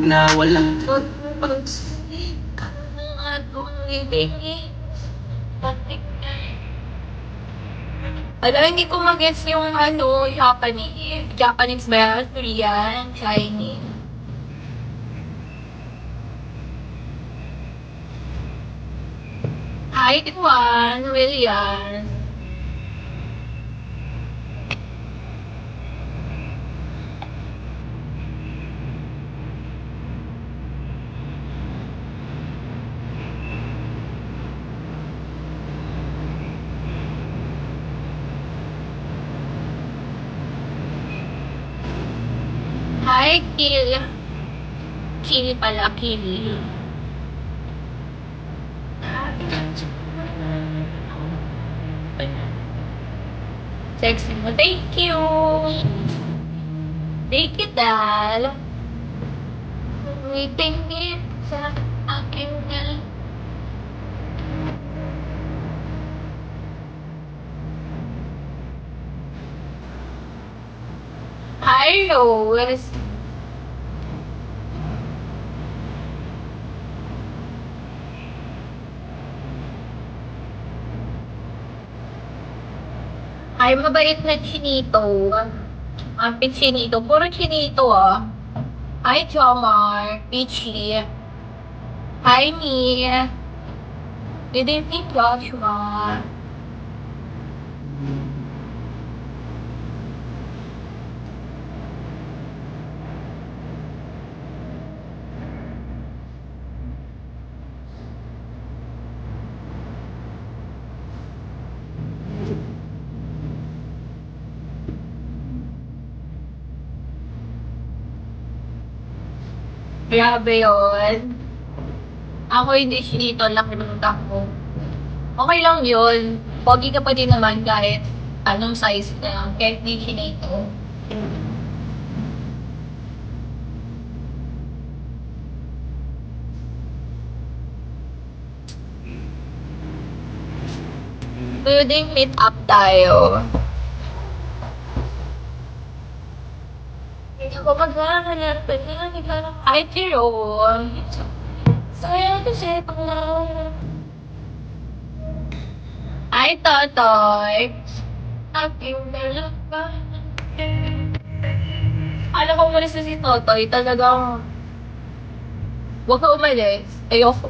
na walang Ang atong ibigay. Alam, hindi ko mag-gets yung Japanese. Japanese ba yan? Korean? Chinese? Hi, Juan. William. Hi, Kill. Kill pala, Kill. Sexy mo. Thank you. Thank you, Dal. Tingin sa akin, Dal. Hi, Rose. Ay, mabait na chinito. Ang chinito. Puro chinito, ah. Hi, Jomar. Peachy. Hi, Mi. Good evening, Joshua. Grabe yun. Ako hindi chinito lang pinunta ko. Okay lang yun. Pogi ka pa din naman kahit anong size na. Kahit di chinito. Pwedeng meet up tayo. Hindi ko maghahanap. Hi, Jerome. Saya kasi pang Hi, Totoy. Aking dalawa. Alam ko umalis na si Totoy. Talagang huwag ka umalis. Ayoko.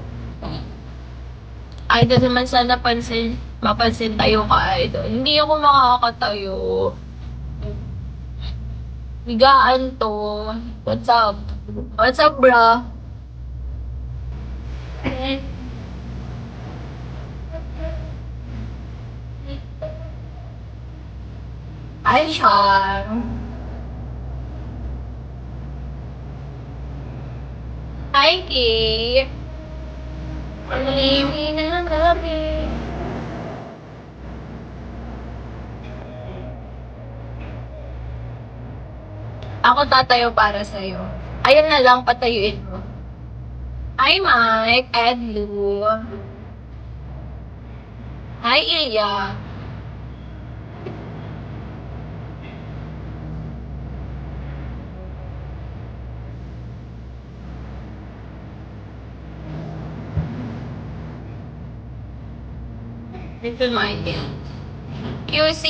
Idol naman sana mapansin tayo ka, idol. Hindi ako makakatayo. Bigaan to. What's up? What's up, bro? Hi, Char. Hi, Kay. Liwi na gabi. Ako tatayo para sa'yo. Ayun na lang, patayuin mo. Hi, Mike. Edlu. Hi, Iya. Ito Mike. QC.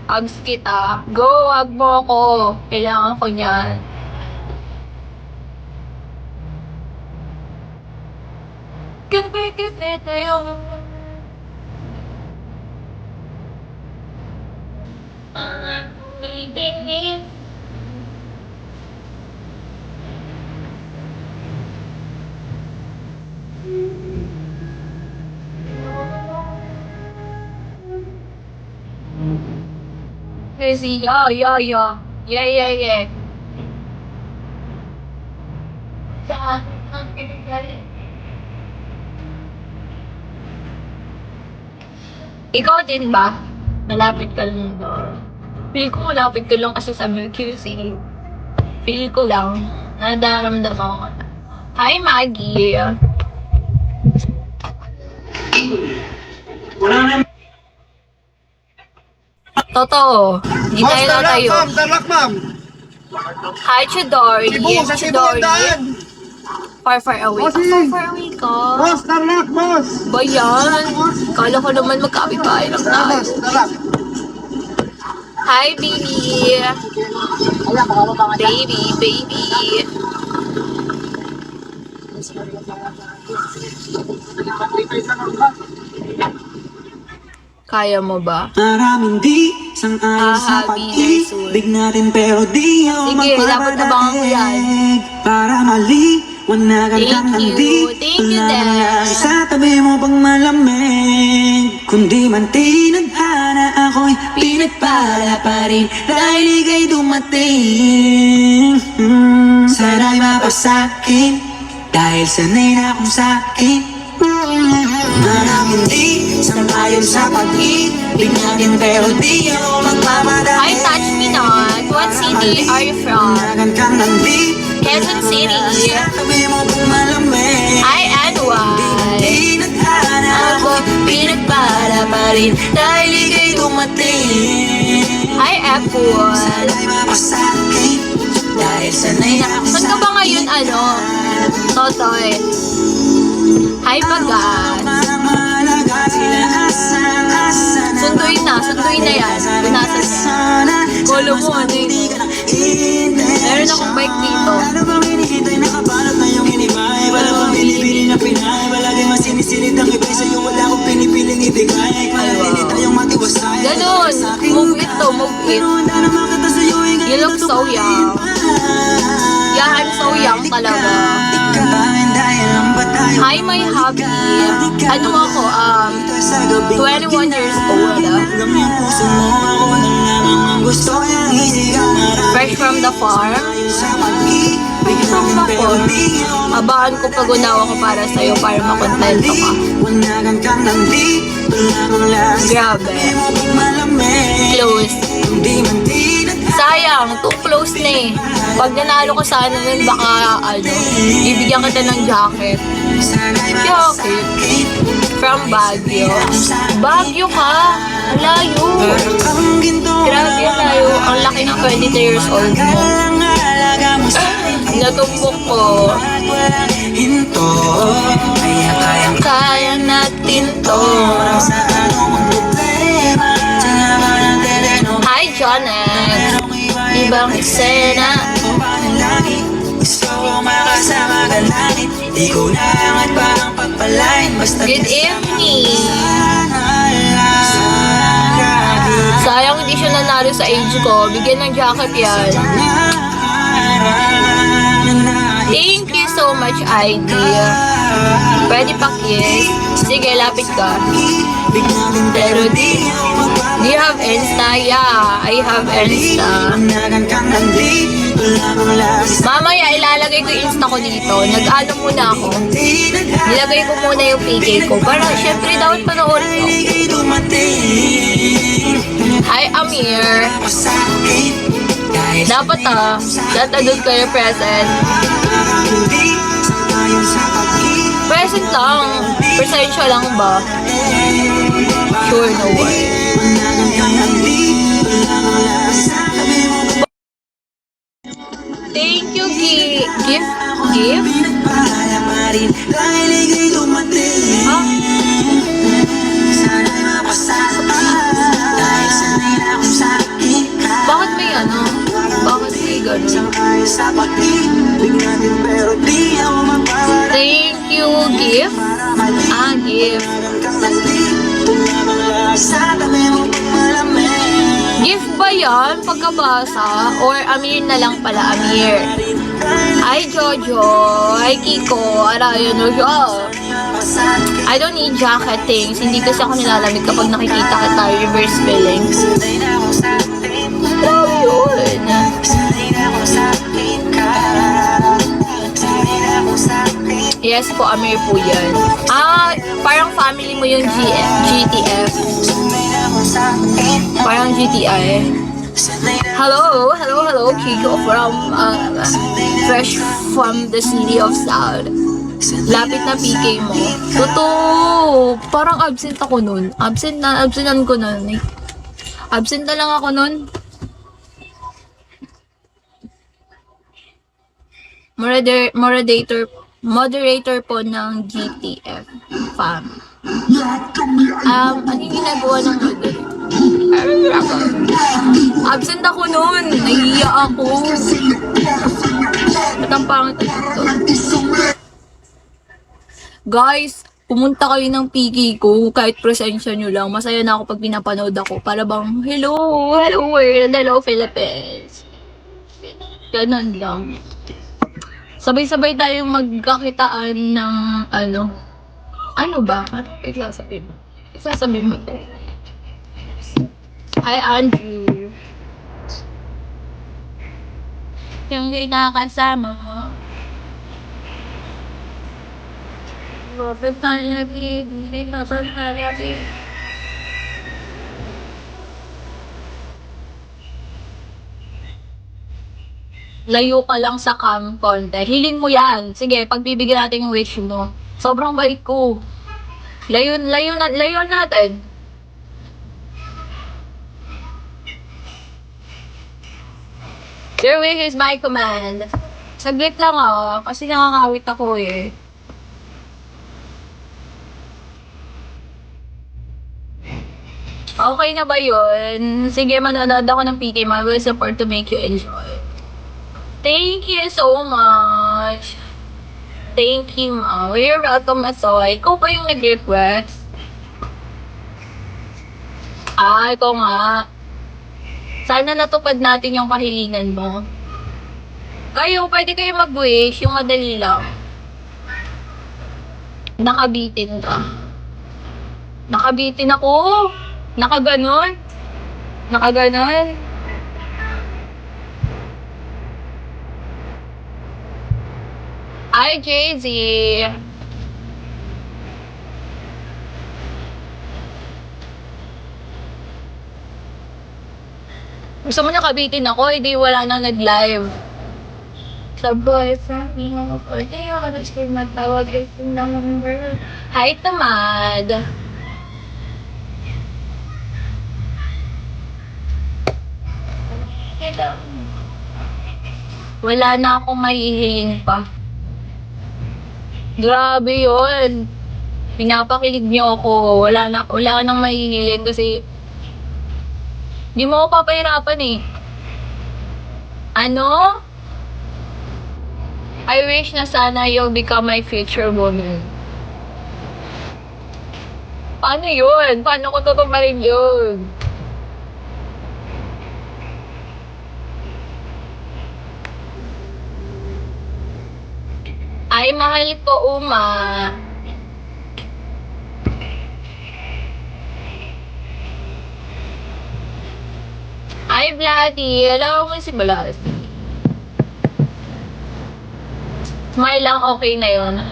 Hugs kita. Go, hug mo ako. Kailangan ko niyan. Gabi-gabi tayo. Ibigin. Kasi, yeah. Yeah. Saan ang pinagaling? Ikaw din ba? Malapit ka lang doon. Feel ko malapit ka lang kasi sa QC. Feel ko lang. Nadaramdaman ko. Hi, Maggie. wala na. Totoo. Hindi tayo tatayo. Tarlak, ma'am. Hi, Chidori. Cebu, sa Cebu ang Chidori. daan. Far, far away. Bossing! Far, far away ka. Boss, tarlac, boss! Ba yan? Kala ko naman magkapit-bahay lang tayo. Tarlac. Hi, baby. Baby, baby. Kaya mo ba? Maraming di sang-ayon sa pag-ibig natin pero di ako Sige, dapat abangan ko yan. magpapadaig para maliwanagan kang Thank you. hindi Thank you, lamang Dad. lang sa tabi mo pang malamig kundi man tinadhana ako'y pinagpala pa rin dahil ika'y dumating Sana'y mapasakin dahil sanay na akong sakin Maraming di sang-ayon sa pag-ibig natin pero di ako magpapadaig Hi, touch me not. What city are you from? Managan kang nandi Quezon City. Sa tabi mo pang malamig Hi, Anwar. Di nadhana ako pinagpala pa rin dahil ika'y dumating Hi, Apple. Sana'y mapasakin dahil sanay na akong Saan ka ba ngayon, Totoy? Hi, Bagat. Sunduin na yan. Punasan yan. Kolo mo, ano yun? Meron akong bike dito. Ano bang hinihintay nakabalot na yung inibay Wala bang binibili na pinay Palagi masinisilid ang ibay Sa'yo wala akong pinipiling ibigay Kaya tayong matiwasay Ganun. Move it to, move it. You look so young. Yeah, I'm so young talaga. Hi, my hubby. Ano ako, 21 years old. Fresh from the farm. From the farm. Abaan ko pag unawa ko para sa'yo para makontento ka. Grabe. Close. Sayang, too close na eh. Pag nanalo ka sana nun, baka bibigyan kita ng jacket. Jacket. From Baguio. Baguio ka? Ang layo. Grabe ang layo. Ang laki ng 23 years old mo. Natumbok ko. Kaya natin to. Hi, Jonet. Ibang eksena. Good evening. Sayang hindi siya nanalo sa age ko. Bigyan ng jacket yan. Thank you so much, idea. Pwede pa kiss. Sige, lapit ka. Pero do you have Insta? Yeah, I have Insta. Mamaya ilalagay ko yung Insta ko dito. Nag-ano muna ako. Nilagay ko muna yung PK ko. Para syempre dapat panoorin ko. Hi, Amir. Dapat datadod kayo present. Present lang. Presensya lang ba? Sure, no way. Thank you, gift? Bakit may ano? Bakit may gano'n? Thank you, gift? Gift. Gift ba yan? Pagkabasa? Or Amir na lang pala, Amir? Hi, Jojo. Hi, Kiko. Arayan no siya. I don't need jacket things. Hindi kasi ako nilalamig kapag nakikita kita reverse feelings. Grabe yun. Yes po, Amir po yan. Parang family mo yung GTF. Parang GTI. Hello, Kiko from fresh from the city of South. Lapit na PK mo. Totoo. Parang absent ako nun. Absentan ko nun. Absent na lang ako nun. moderator po ng GTF fam. Ano yung ginagawa ng moderator? Absent ako noon. Nahiya ako. Ba't ang pangit ito? Guys, pumunta kayo ng PK ko, kahit presensya nyo lang. Masaya na ako pag pinapanood ako. Para bang, hello world, hello Philippines. Ganun lang. Sabay-sabay tayong magkakitaan ng ano ba? Ano isasabihin mo? Isasabihin mo. Hi, Andrew. Yung kinakasama mo. Bakit tayo hindi natin. Layo ka lang sa cam konti. Hiling mo yan. Sige, pagbibigyan natin yung wish mo. Sobrang bait ko. Layo natin. Your wish is my command. Saglit lang kasi nakakawit ako eh. Okay na ba yun? Sige, manonood ako ng PK. I will support to make you enjoy. Thank you so much. Thank you, ma. You're welcome, Asoy. Ikaw pa yung nag-request? Ikaw nga. Sana natupad natin yung kahilingan mo. Pwede kayo mag-wish. Yung madali lang. Nakabitin ka. Nakabitin ako. Nakaganon. Hi, JZ. Gusto mo nakabitin ako, hindi wala nang nag-live. Sa boyfriend, hindi ako nag-screen magtawag yung number. Hi, Tamad. Wala na akong mahihingin pa. Grabe yun. Pinapakilig niyo ako. Wala nang mahihingin kasi di mo ako papahirapan eh. Ano? I wish na sana you'll become my future woman. Paano yun? Paano ko tutuparin yun? Ay, mahal ko, Uma. Ay, Vladdy. Alam mo si Vladdy. Smile lang, okay na yun.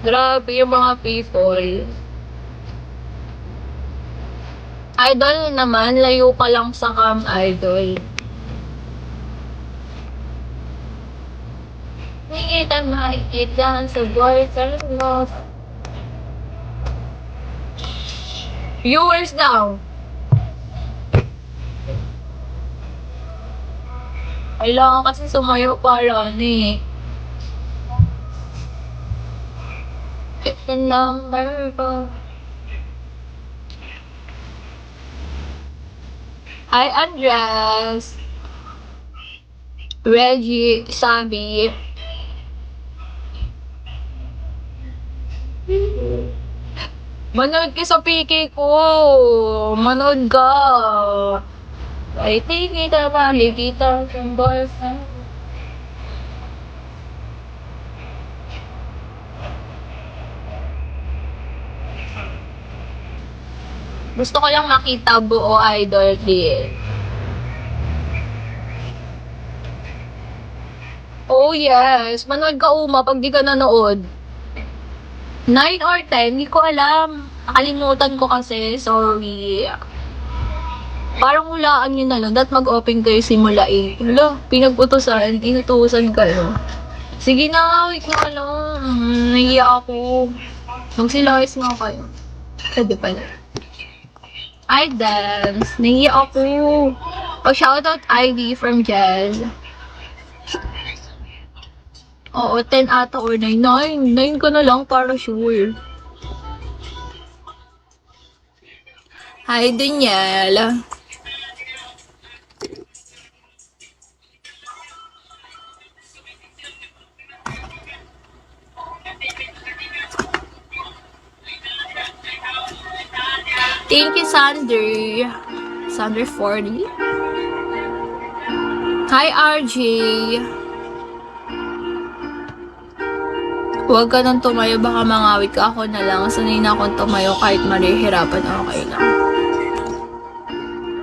Grabe yung mga people. Idol naman, layo ka lang sa cam, idol. Hindi kita makikita sa boyfriend mo. Viewers now. Kailangan kasi sumayo para It's the number ko. Hi, Andres. Reggie, Sabi. Manood ka sa PK ko. Manood ka. I think kita makikita ng boyfriend. Gusto ko lang makita buo, idol, din. Oh yes, manood ka, Uma pag di ka nanood. 9 or 10, hindi ko alam. Nakalimutan ko kasi, sorry. Parang hulaan nyo na lang, dapat mag-open kayo simula 8. Wala, pinag-utosan, inutusan kayo. Sige na, wait na lang. Nahiya ako. Magsilayos nga kayo. Pwede pala. I dance. Nahiya ako. Oh, shoutout Ivy from Jel. Oo, 10 ata or 9. 9. 9 ka na lang para sure. Hi, Danielle. Thank you, Sander. Sander 40. Hi, RJ. Huwag ka nang tumayo, baka mangawit ka. Ako na lang. Sanay na akong tumayo kahit marihirapan, okay lang.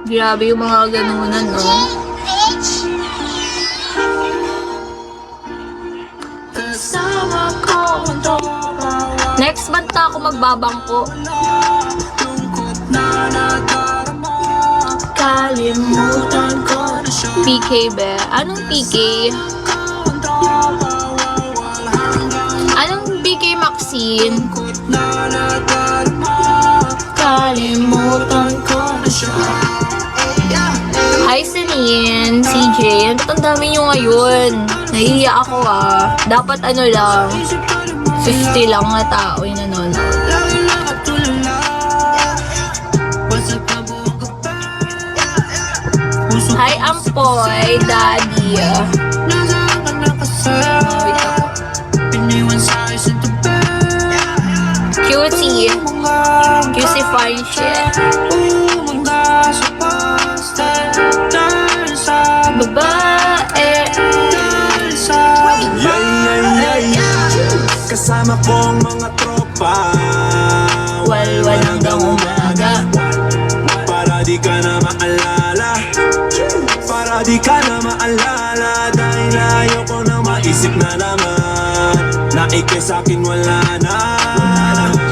Grabe yung mga ganunan, no? Next month na ako magbabangko. Kalimutan ko. PK be? Anong PK? Anong PK, Maxine? Kalimutan ko na siya. Hi, Celine, CJ. Ang dami nyo ngayon. Nahihiya ako ah. Dapat ano lang, 50 lang na tao yung nanonood. Hi, Ampoy, Daddy. Cutie. Cutie fine shit. Babae. Kasama kong mga tropa, Walwal hanggang umaga. para di ka na maalala, para di ka na maalala. Dahil ayoko na maisip na naman na ikay sa'kin wala na.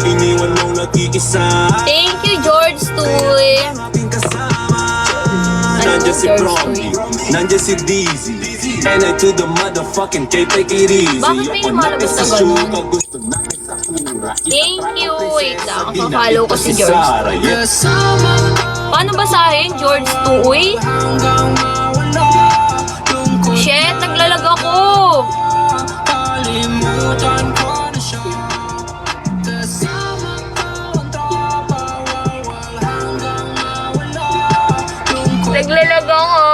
Iniwan mong nag-iisa, Thank you, George Tuy. aking kasama. Nandiyan si Promi, nandiyan si Dizzy, and I to the motherfucking K, take it easy. Bakit may lumalabas na ganun? Thank you. Wait lang. Kapalo ko si George. Paano basahin? George Tuy? Shit, naglalag ako. Naglalag ako.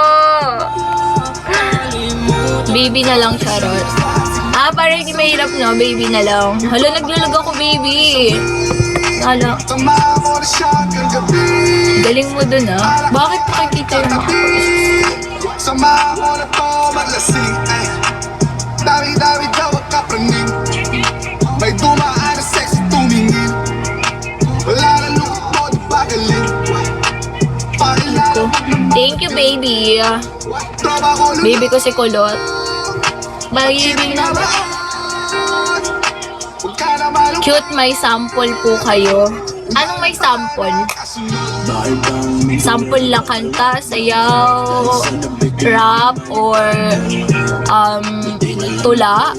Baby na lang, charot. Ah, parang hindi mahirap, no? Baby na lang. Hala, naglalag ako, baby. Hala. Galing mo dun, ah. Bakit nakikita yung mga Sama mo na to maglasing, ay dami-dami daw ang kapraning. May dumaan na sexy tumingin. Wala na lukot mo, di ba galing? Pakilala Thank you, baby. tropa ko lang Baby ko si Kulot. Baby na ba? huwag ka na malungkot. Cute, may sample po kayo. Anong may sample? Sample lang kanta, sayaw, rap, or tula.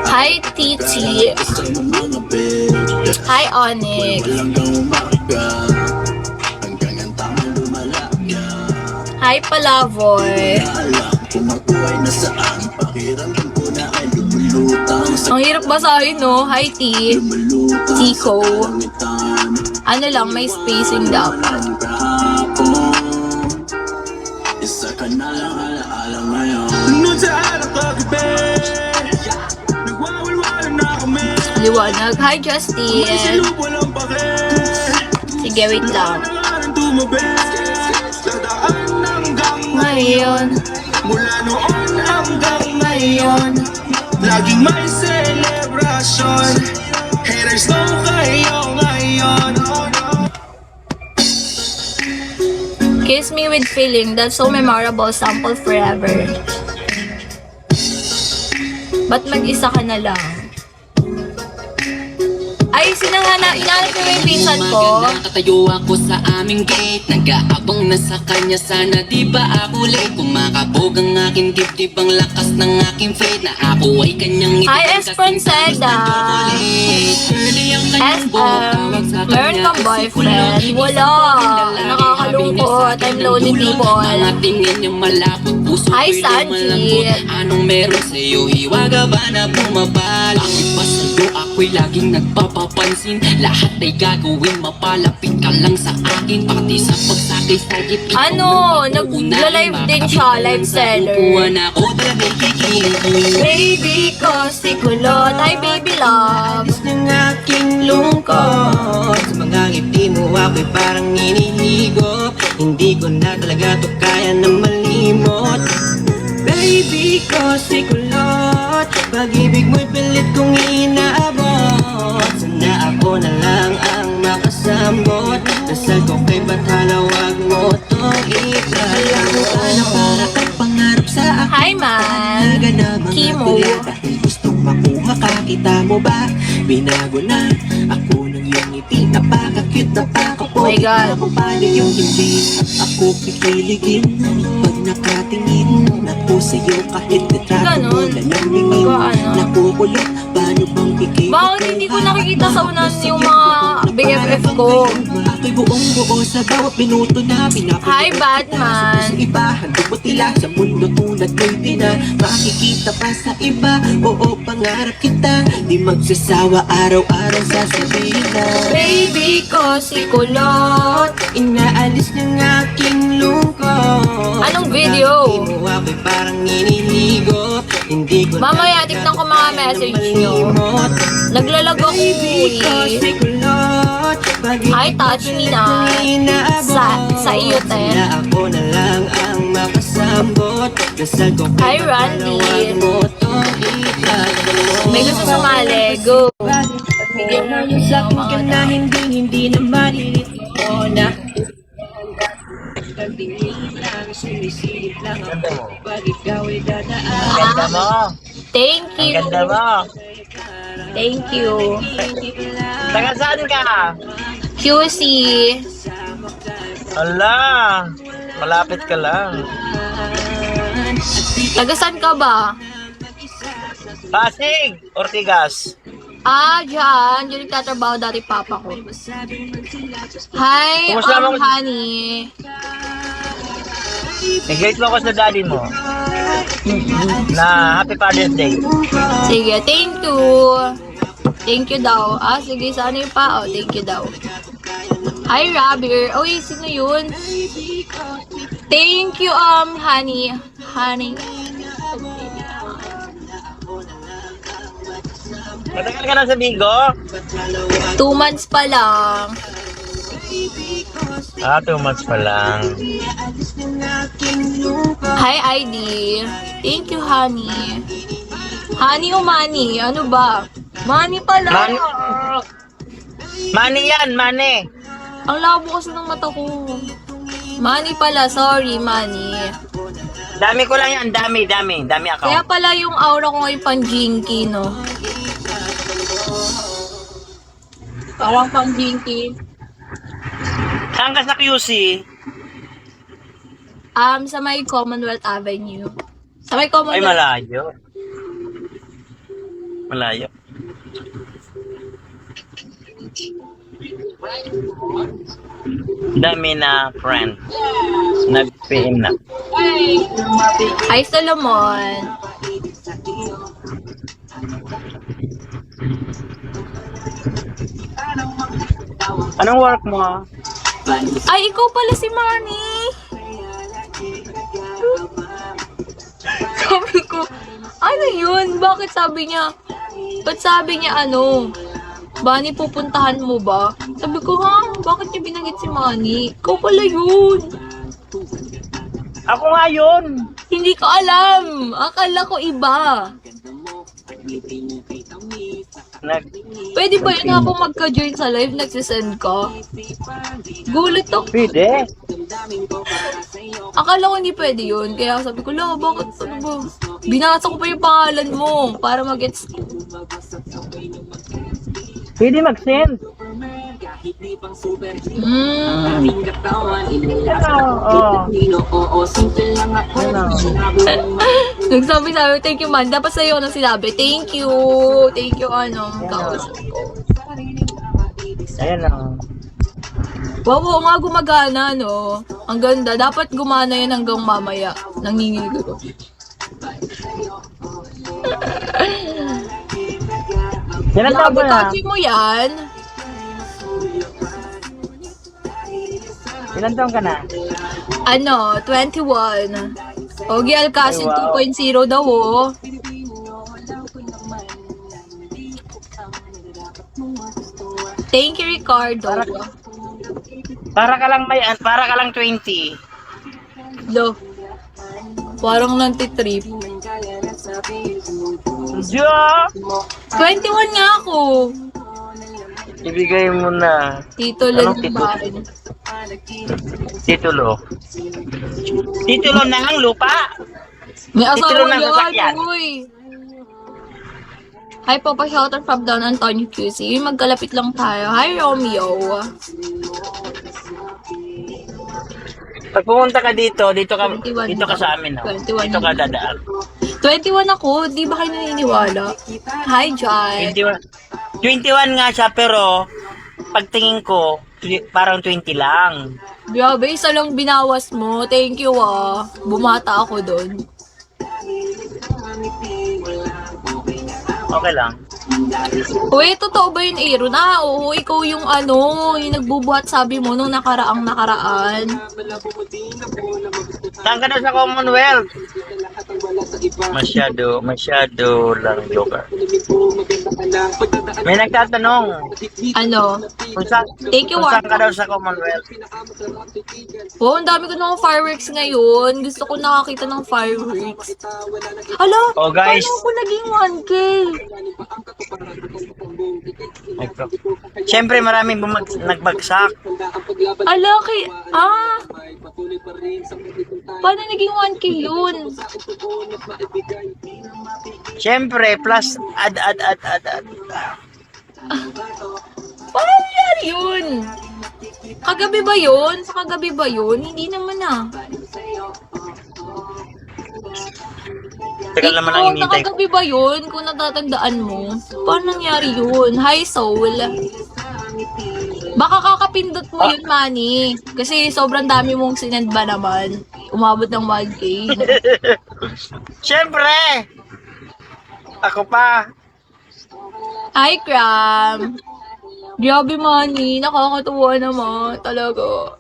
Hi, Titi. Hi, Onyx. Hi, Palavoy. Ang hirap basahin, no? Hi, T. Tico. Ano lang, may spacing dapat. Nun sa araw kagabi, nagwawalwala na kami. Liwanag. Hi, Justin. Sinubo lang pake, Sige, wait lang. nangalan tumabi. Dadaan hanggang Ngayon. mula noon hanggang ngayon, laging may celebration. Haters know kayo ngayon. Kiss Me With Feeling. That's so memorable. Sample forever. Ba't mag-isa ka na lang? Ay, inaanap ko yung pinsan ko. Nakatayo ako sa aming gate, nag-aabang na sa kanya, sana di ba ako late. Kumakabog ang aking dibdib, ang lakas ng aking faith, na ako ay kanyang ngiti. Hi, Espronceda. Meron kang boyfriend? Wala. Nakakalungkot. I'm lonely people. Mga tingin niya malapot, puso Hi, ko'y Sanji. lumalambot. Anong meron sa'yo, hiwaga ba na bumabalik? Bakit ba sa'yo ako'y laging nagpapapansin? Lahat ay gagawin, mapalapit ka lang sa akin. Pati sa pagsakay sa gitna. Ano, nag-live din siya, live seller. Ako talagang kikinig. Baby ko, si kulot. Hi, baby love. Alis ng aking lungkot. Sa mga ngiti mo ako'y parang inihigop. Hindi ko na talaga to kaya na malimot. Baby ko, si kulot. Pag-ibig mo'y pilit kong inaabot. Sana ako na lang ang makasambot. Dasal ko kay Bathala, wag mo tong ikala. Sana para kang pangarap sa akin. Hi, man. Kimo. Dahil gustong makuha ka, kita mo ba? Binago na ako ng iyong ngiti. Napaka-cute, napaka-pogi. Oh my God. Kung paano yung hindi ako pikiligin. Pag nakatingin ako sa'yo, kahit litrato mo Ganon. na namingin. Paano? Nakukulot, paano bang ikay? Bakit hindi ko nakikita sa unan yung mga BFF ko? Ako'y buong buo sa bawat minuto na pinapanood. Hi, Batman. Sa iba, handog mo tila sa mundo tulad ko'y di na makikita pa sa iba. Oo, pangarap kita, di magsasawa araw-araw sasabihin na Baby ko, si kulot. inaalis ng aking lungkot. Anong video? Hindi mo ako'y parang inihigop. Hindi ko Mamaya, tignan ko mga message nyo. Naglalag ako eh. Hi, touch me na. Sa iyo, te. Na ako na lang ang makasambot. Dasal ko Hi, kay Randy. Bathala, wag mo tong itagpo. May gusto sumali. Go. Bigyan mo yung Sa mga akin na hindi na malilito ko na sumisilip lang ako pag ikaw ay dadaan. Ganda mo. Thank Ang you. ganda mo. Thank you. Taga saan ka? QC. Ala, malapit ka lang. Tagasan ka ba? Pasig, Ortigas. Ah, dyan. Diyan nagtatrabaho dati papa ko. Hi, Kumusta naman? honey. Nag-greet mo ako sa daddy mo. Na Happy Father's Day. Sige, thank you. Thank you daw. Ah, sige, sana yung pa. Oh, thank you daw. Hi, Robert. Uy, sino yun? Thank you, honey. Honey. Matagal ka na sa Bigo? 2 months pa lang. 2 months pa lang. Hi, ID. Thank you, honey. Honey o money? Ano ba? Money pala. Money yan, money. Ang labo kasi ng mata ko. Money pala. Sorry, money. Dami ko lang yan, dami ako. Kaya pala yung aura ko ngayon pang jinky, no? Parang pang jinky. Saan ka sa QC? Sa may Commonwealth Avenue. Sa may Ay, Commonwealth. malayo. Malayo. Dami na friend. Nag-PM na. Hi, Solomon. Anong work mo? Ay, ikaw pala si Manny. Sabi ko, ano yun? Bakit sabi niya? Ba't sabi niya ano? Bani, pupuntahan mo ba? Sabi ko, ha? Bakit niya binanggit si Manny? Ikaw pala yun. Ako nga yun. Hindi ko alam. Akala ko iba. Pwede ba yun habang magka-join sa live, nagsisend ka? Gulat ako. Pwede. Akala ko hindi pwede yun. Kaya sabi ko, la, bakit ano ba? Binasa ko pa yung pangalan mo para mag-gets. Pwede mag-send. Hmm. Oo. Nagsabi, thank you man. Dapat sa'yo na sinabi, thank you. Thank you, kausap ko. Ayan lang. Wow, oo nga gumagana, no? Ang ganda. Dapat gumana yan hanggang mamaya. Nanginginig ko. Ilan taon ka na? Sabi mo yan. Ilan taon ka na? 21. Ogie Alcacid Ay, wow. 2.0 daw, oh. Thank you, Ricardo. Para ka lang 20. Lo. Parang nantitrip. Jo! 21 nga ako. Ibigay mo na. Titulo Anong ng titulo? bahay. Titulo. Titulo na ang lupa. May Titulo asawa ng sasakyan. yan, uy. Hi, Papa Shoutout from Don Antonio QC. Magkalapit lang tayo. Hi, Romeo. Pag pumunta ka dito 21 ka sa amin. Oh. 21 Dito ka dadaan. 21 ako. Di ba kayo naniniwala? Hi, Jai. 21 nga siya, pero pagtingin ko, parang 20 lang. Grabe, isa lang binawas mo. Thank you, ah. Bumata ako doon. Okay lang. Uy, totoo ba yun, Aaron? Oo, ikaw yung yung nagbubuhat sabi mo nung nakaraan. Saan ka na sa Commonwealth? Masyado lang joker. May nagtatanong, Ano? Thank you, kung saan ka Warren. daw sa Commonwealth? Oh, ang dami ko ng fireworks ngayon. Gusto ko nakakita ng fireworks. Hala, Oh, guys. paano ako naging 1K? Siyempre maraming nagbagsak. Ala, paano naging 1K yun? Siyempre, plus add. Paano nangyari yun? Kagabi ba yun? Sa kagabi ba yun? Hindi naman ah. Tagal naman ang hinihintay ko. Nakagabi ba yun? Kung natatandaan mo. Paano nangyari yun? Hi, Soul. Baka kakapindot mo yun, Manny. Kasi sobrang dami mong sinend ba naman. Umabot ng 1K. Siyempre! Ako pa. Hi, Cram. Grabe, Manny. Nakakatuwa naman. Talaga.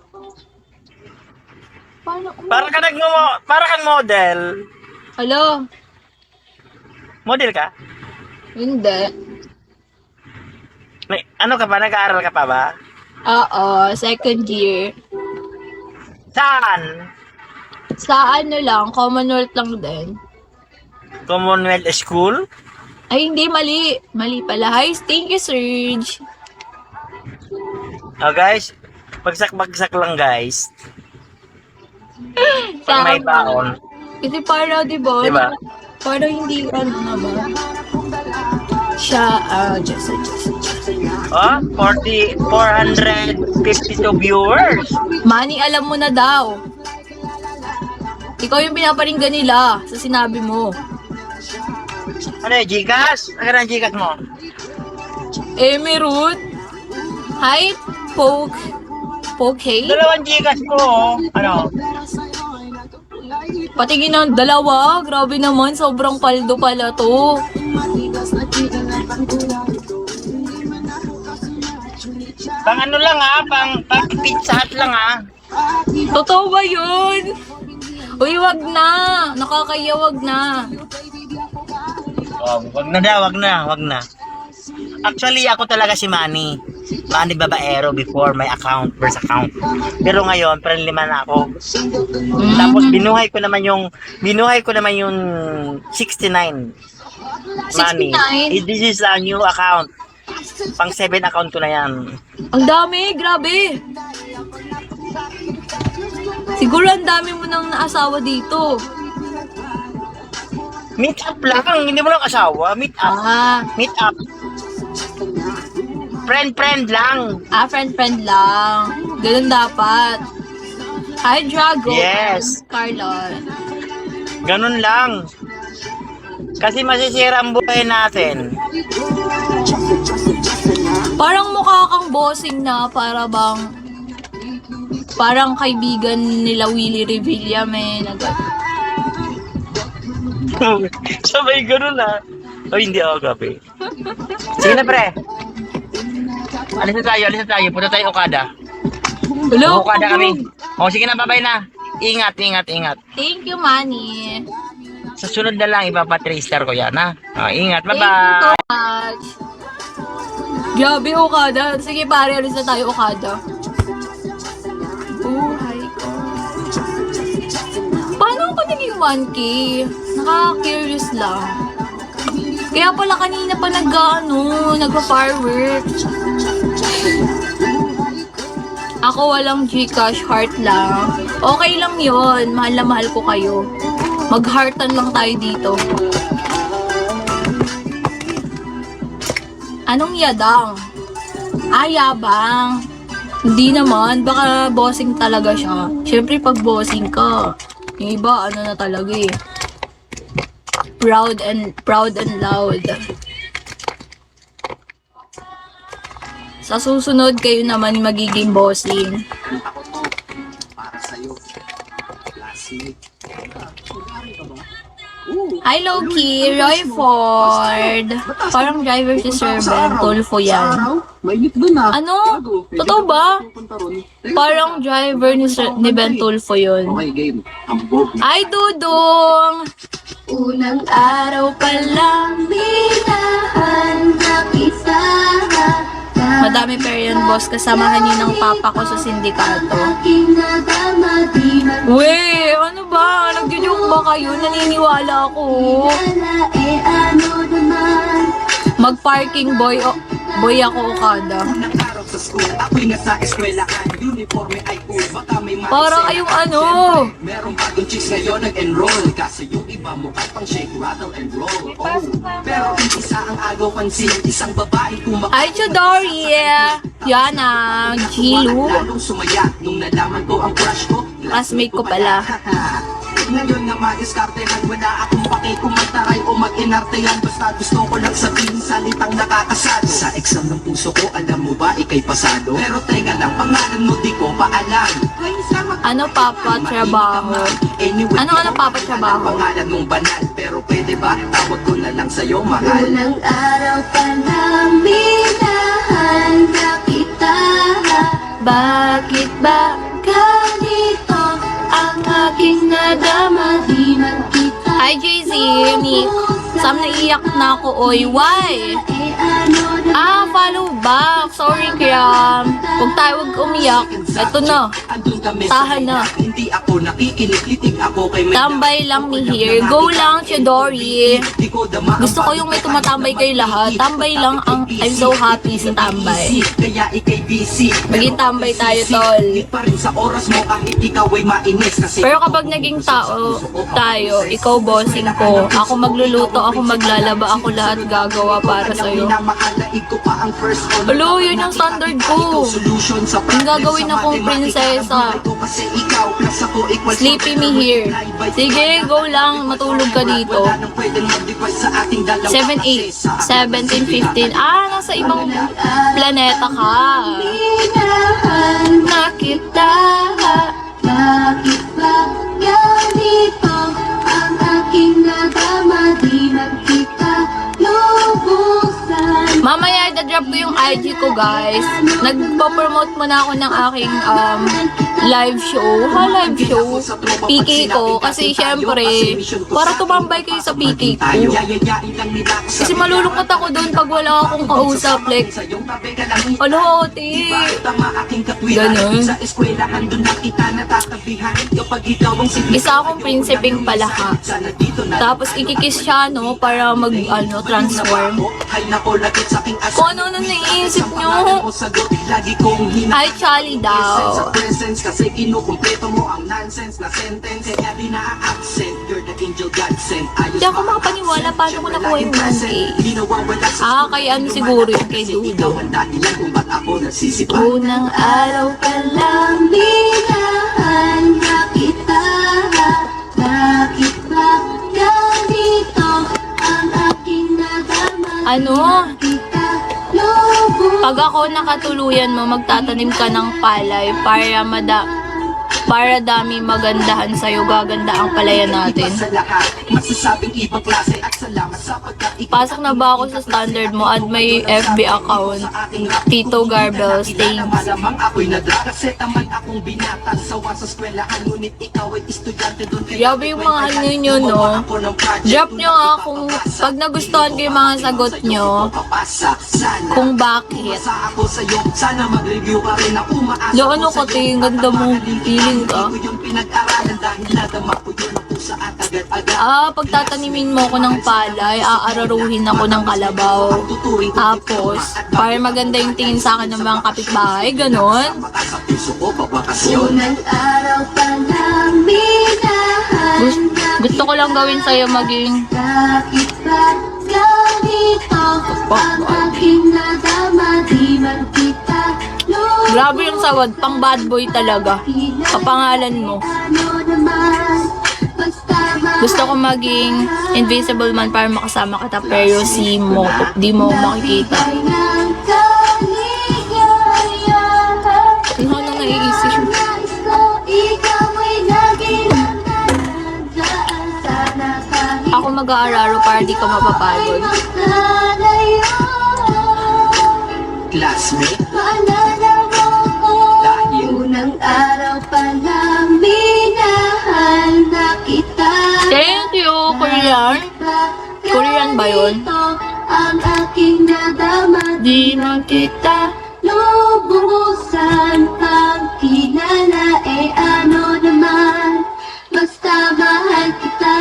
Paano? Para kang model. Hello? Model ka? Hindi. Ano ka ba? Nag-aaral ka pa ba? Oo, second year. Saan? Sa lang, Commonwealth lang din. Commonwealth School? Ay, hindi, mali. Mali pala. Hi, thank you, Serge. Oh guys, bagsak lang guys. Pag may baon. Kasi para, di ba? Diba? Para hindi, naman. Siya, just. Oh, 452 viewers. Manny, alam mo na daw. Ikaw yung pinaparinggan nila sa sinabi mo. Ano yung Gcash? Ano ang Gcash mo? Meron. Hi, Poke. Dalawang Gcash ko. Ano? Patingin ng dalawa. Grabe naman, sobrang paldo pala to. Pang ano lang ha? Pang Pizza Hut lang ha? Totoo ba yun? Uy, wag na. Nakakaya, wag na. Oh, wag na. Actually, ako talaga si Manny. Manny Babaero before my first account. Pero ngayon, friendly man ako. Tapos binuhay ko naman yung 69. Manny. 69? This is a new account. Pang 7 account ko na yan. Ang dami, grabe. Siguro ang dami mo nang naasawa dito. Meet up lang. Hindi mo lang asawa. Meet up. Meet up. Friend lang. Friend lang. Ganun dapat. Hi, Drago. Yes. Carlon. Ganun lang. Kasi masisira ang buhay natin. Parang mukha kang bossing na parang kaibigan nila Willie Revilla may Sabay ganun ah. Ay, hindi ako gabi. Sige na, pre. Alis na tayo. Punta tayo Okada. Hello? Okada kami. O, sige na, bye-bye na. Ingat. Thank you, Manny. Sa sunod na lang, ipapatracer ko yan, ha? O, ingat, Thank you bye-bye. so much. Grabe, Okada. Sige, pare, alis na tayo, Okada. Buhay ko. Paano ako naging 1K? Nakaka-curious lang. Kaya pala kanina pa nagpa-fireworks. Ako walang Gcash, heart lang. Okay lang yon, mahal na mahal ko kayo. Mag-heartan lang tayo dito. Anong yadang? Yabang. Hindi naman, baka bossing talaga siya. Siyempre pag bossing ka, yung iba ano na talaga eh. Proud and loud. Sa susunod kayo naman magiging bossing. Hi Loki, Roy Ford. Parang driver si Sir Ben Tulfo yan. Ano? Totoo ba? Parang driver ni Ben Tulfo yun. Ay Dudong! Unang araw pa lang kita. Madami pa rin boss, kasamahan niyo ng papa ko sa sindikato. Weh, ano ba? Nagjo-joke ba kayo? Naniniwala ako. Mag-parking boy ako Okada. Parang kayong ano? Merong bagong chicks ngayon nag-enroll kasi yung iba mukha pang shake, rattle and roll. Pero isa ang agaw pansin, isang babae kumakita. Hi, Chodori! Yana, Jilu. Lalong sumaya nung nalaman ko ang crush ko. Classmate ko pala. Ngayon nga madiskarte lang, wala akong pake kung magtaray o mag-inartehan. Basta gusto ko lang sabihin salitang nakakasado. Sa exam ng puso ko, alam mo ba, ikay pasado? Pero teka lang, pangalan mo di ko paalam. Ano papa trabaho? Ano papa trabaho? Pangalan mong banal, pero pwede ba tawag ko na lang sa'yo, mahal? Unang araw pa lang minahal na kita. Bakit ba ganito Ang aking nadama, di man kita. Hi, JZ, Nick. Sam, naiyak na ako, oy. Why? Follow back. Sorry, Kiam. Huwag tayo umiyak. Ito na. Tahan na. Hindi ako nakikinig, titig ako kay may Tambay lang ni here. Go lang, Chidori. Gusto ko yung may tumatambay kayo lahat. Tambay lang ang I'm so happy sa tambay. Kaya ikay busy. Maging tambay tayo, tol. Pa rin sa oras mo kahit ikaw ay mainis kasi Pero kapag naging tao tayo, ikaw bossing ko, ako magluluto, ako maglalaba, ako lahat gagawa para sa'yo. Hello, yun yung standard ko. Yung gagawin akong prinsesa. Sleepy me here. Sige, go lang, matulog ka dito. 7, 8, 17, 15. Nasa ibang planeta ka. Minahal na kita. Bakit ba ganito ang aking nadama, di man kita lubusan. Mamaya, i-drop ko yung IG ko, guys. Nagpo-promote muna ako ng aking live show. Live show. PK ko. Kasi, syempre, para tumambay kayo sa PK ko. Kasi malulungkot ako doon pag wala akong kausap. Like, ano, te? Ganun. Isa akong prinsipeng palaka. Tapos, ikikiss siya, no? Para transform. Kung ano na naiisip nyo? Ay, Charlie daw. Kasi kinukumpleto mo ang nonsense na sentence. Kaya di na-accent, you're the angel God sent. Hindi ako makapaniwala paano ko nakuha yung 1K. Kaya ano siguro yung kay Dudo. Unang araw pa lang minahal na kita. Bakit ba Pag ako nakatuluyan mo, magtatanim ka ng palay para dami magandahan sa'yo, gaganda ang palayan natin. Pasok na ba ako sa standard mo at may FB account? Tito Garbels, thanks. Grabe yung mga ano nyo, no? Drop nyo nga kung pag nagustuhan ko yung mga sagot nyo, kung bakit. Lo, ano ka, ganda mo, feeling ka. Pagtatanimin mo ko ng palay, aararuhin ako ng kalabaw. Tapos, para maganda yung tingin sa akin ng mga kapitbahay, ganon. Unang araw pa lang Gusto ko lang gawin sa'yo maging Bakit ba ganito ang aking nadama? Di man kita grabe yung sawad, pang bad boy talaga. Kapangalan mo. ano naman. Basta Gusto ko maging invisible man para makasama kita, pero si mo, di mo makikita. ng kaligayahan. Ano na naiisip? Nais ko ikaw ay lagi nandaan. Sana kahit Ako mag-aararo para di ka mapapagod. magkalayo. Classmate, Paalala mo ko, unang araw pa lang minahal na kita. Thank you, Korean. Korean ba yun? Ito ang aking nadama. Di man kita. Lubusan pang kilala, ano naman. Basta mahal kita.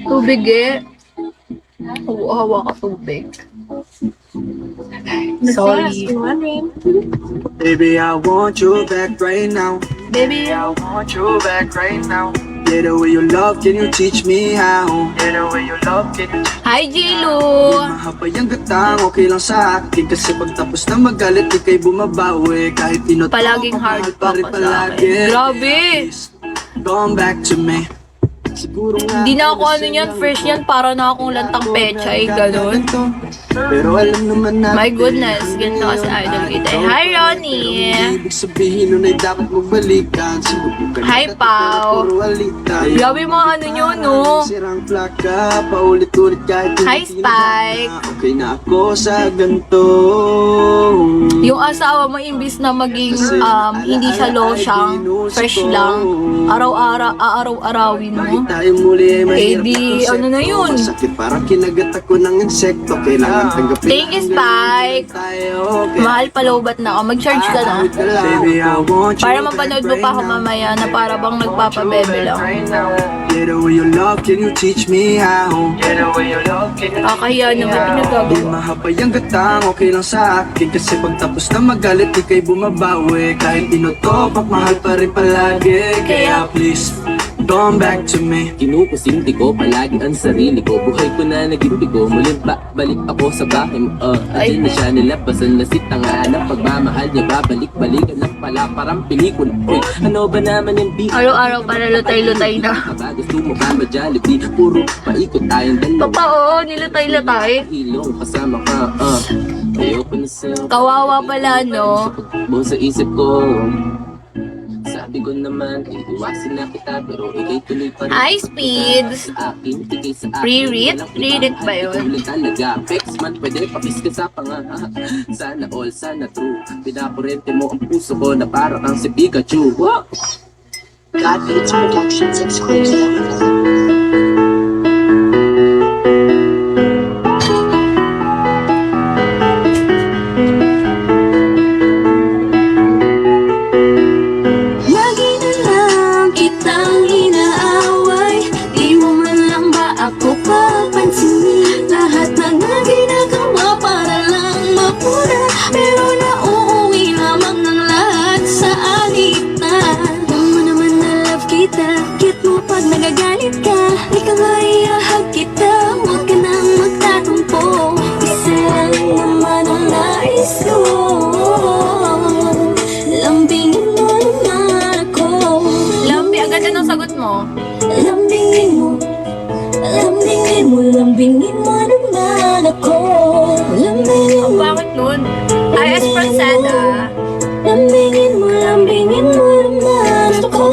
Tubig eh. Hawa ka tubig. Sorry. baby, I want you back right now. Baby, I want you back right now. Get away your love, can you teach me how? Get away your love, can you hi, Jilu. Mahaba yung gatang, okay lang sa akin. Kasi pagtapos na magalit, di kayo bumabawi. Kahit pinot Palaging hard pa rin ka sa akin. Grabe. Come back to me. Siguro nga Hindi na ako ano yan, fresh yan, para na akong lantang pechay, ganun. Pero alam naman natin, My goodness, ganito kasi idol kita. Hi, Ronnie. Ibig sabihin nun ay dapat magbalikan. Sinubukan Hi, kita, Pao. pero puro alita. Grabe yung mga ano nyo, no? Sirang plaka, paulit-ulit kahit Hi, hindi Spike. na. Okay na ako sa ganito. Yung asawa mo, imbis na maging hindi siya losyang, fresh lang, araw-arawin mo. Tayo muli ay mahirap di, na konsepto. ano na yun? Masakit parang kinagat ako ng insekto. Kailangan tanggapin. Thank you, Spike. Mahal palobat na ako. Mag-charge ka na. Baby, I want you Para mapanood mo back pa ako right now. mamaya na para bang nagpapabebe lang. Get away your love, can you teach me how? Get away your love, can you Kakahiya naman Di pinagagawa. mahabay ang gatang, okay lang sa akin. Kasi pagtapos na magalit, di kayo bumabawi. Kahit tinutopak, mahal pa rin palagi. Kaya please, come back to me. Kinukusinti ko palagi ang sarili ko. Buhay ko na naging bigo. Muling balik ako sa bahay mo. Andyan na siya nilapasan na si tanga. Ng pagmamahal niya babalik-balikan ng pala parang pelikula. Uy, ano ba naman yung beat? Araw-araw para lutay-lutay na. Aba, gusto mo ba ma-Jollibee? Puro paikot tayong dalawa. Papa, oo, nilutay-lutay. Hilong kasama ka, ayoko na sa'yo. Kawawa pala, no? Buo sa isip ko. Sabi ko naman, iiwasin na kita. Pero ikay tuloy pa rin. Hi, Speeds. Sa akin, ikay sa akin. Pre-read? Pre-read ba yun? Ikaw lang talaga. Pex man, pwede papis ka sa panga. Sana all, sana true. Pinakurente mo ang puso ko na para kang si Pikachu. Wow! Godbeats Productions exclusive. Lagi na lang kitang inaaway. Di mo man lang ba ako papansinin? Lahat ng ginagawa para lang mapura. Pero nauuwi lamang ng lahat sa alitan. Alam mo naman na love kita. Cute mo pag nagagalit lambingin mo naman ako. Lambingin Oh, bakit nun? Ay, Espressada. Lambingin mo naman ako.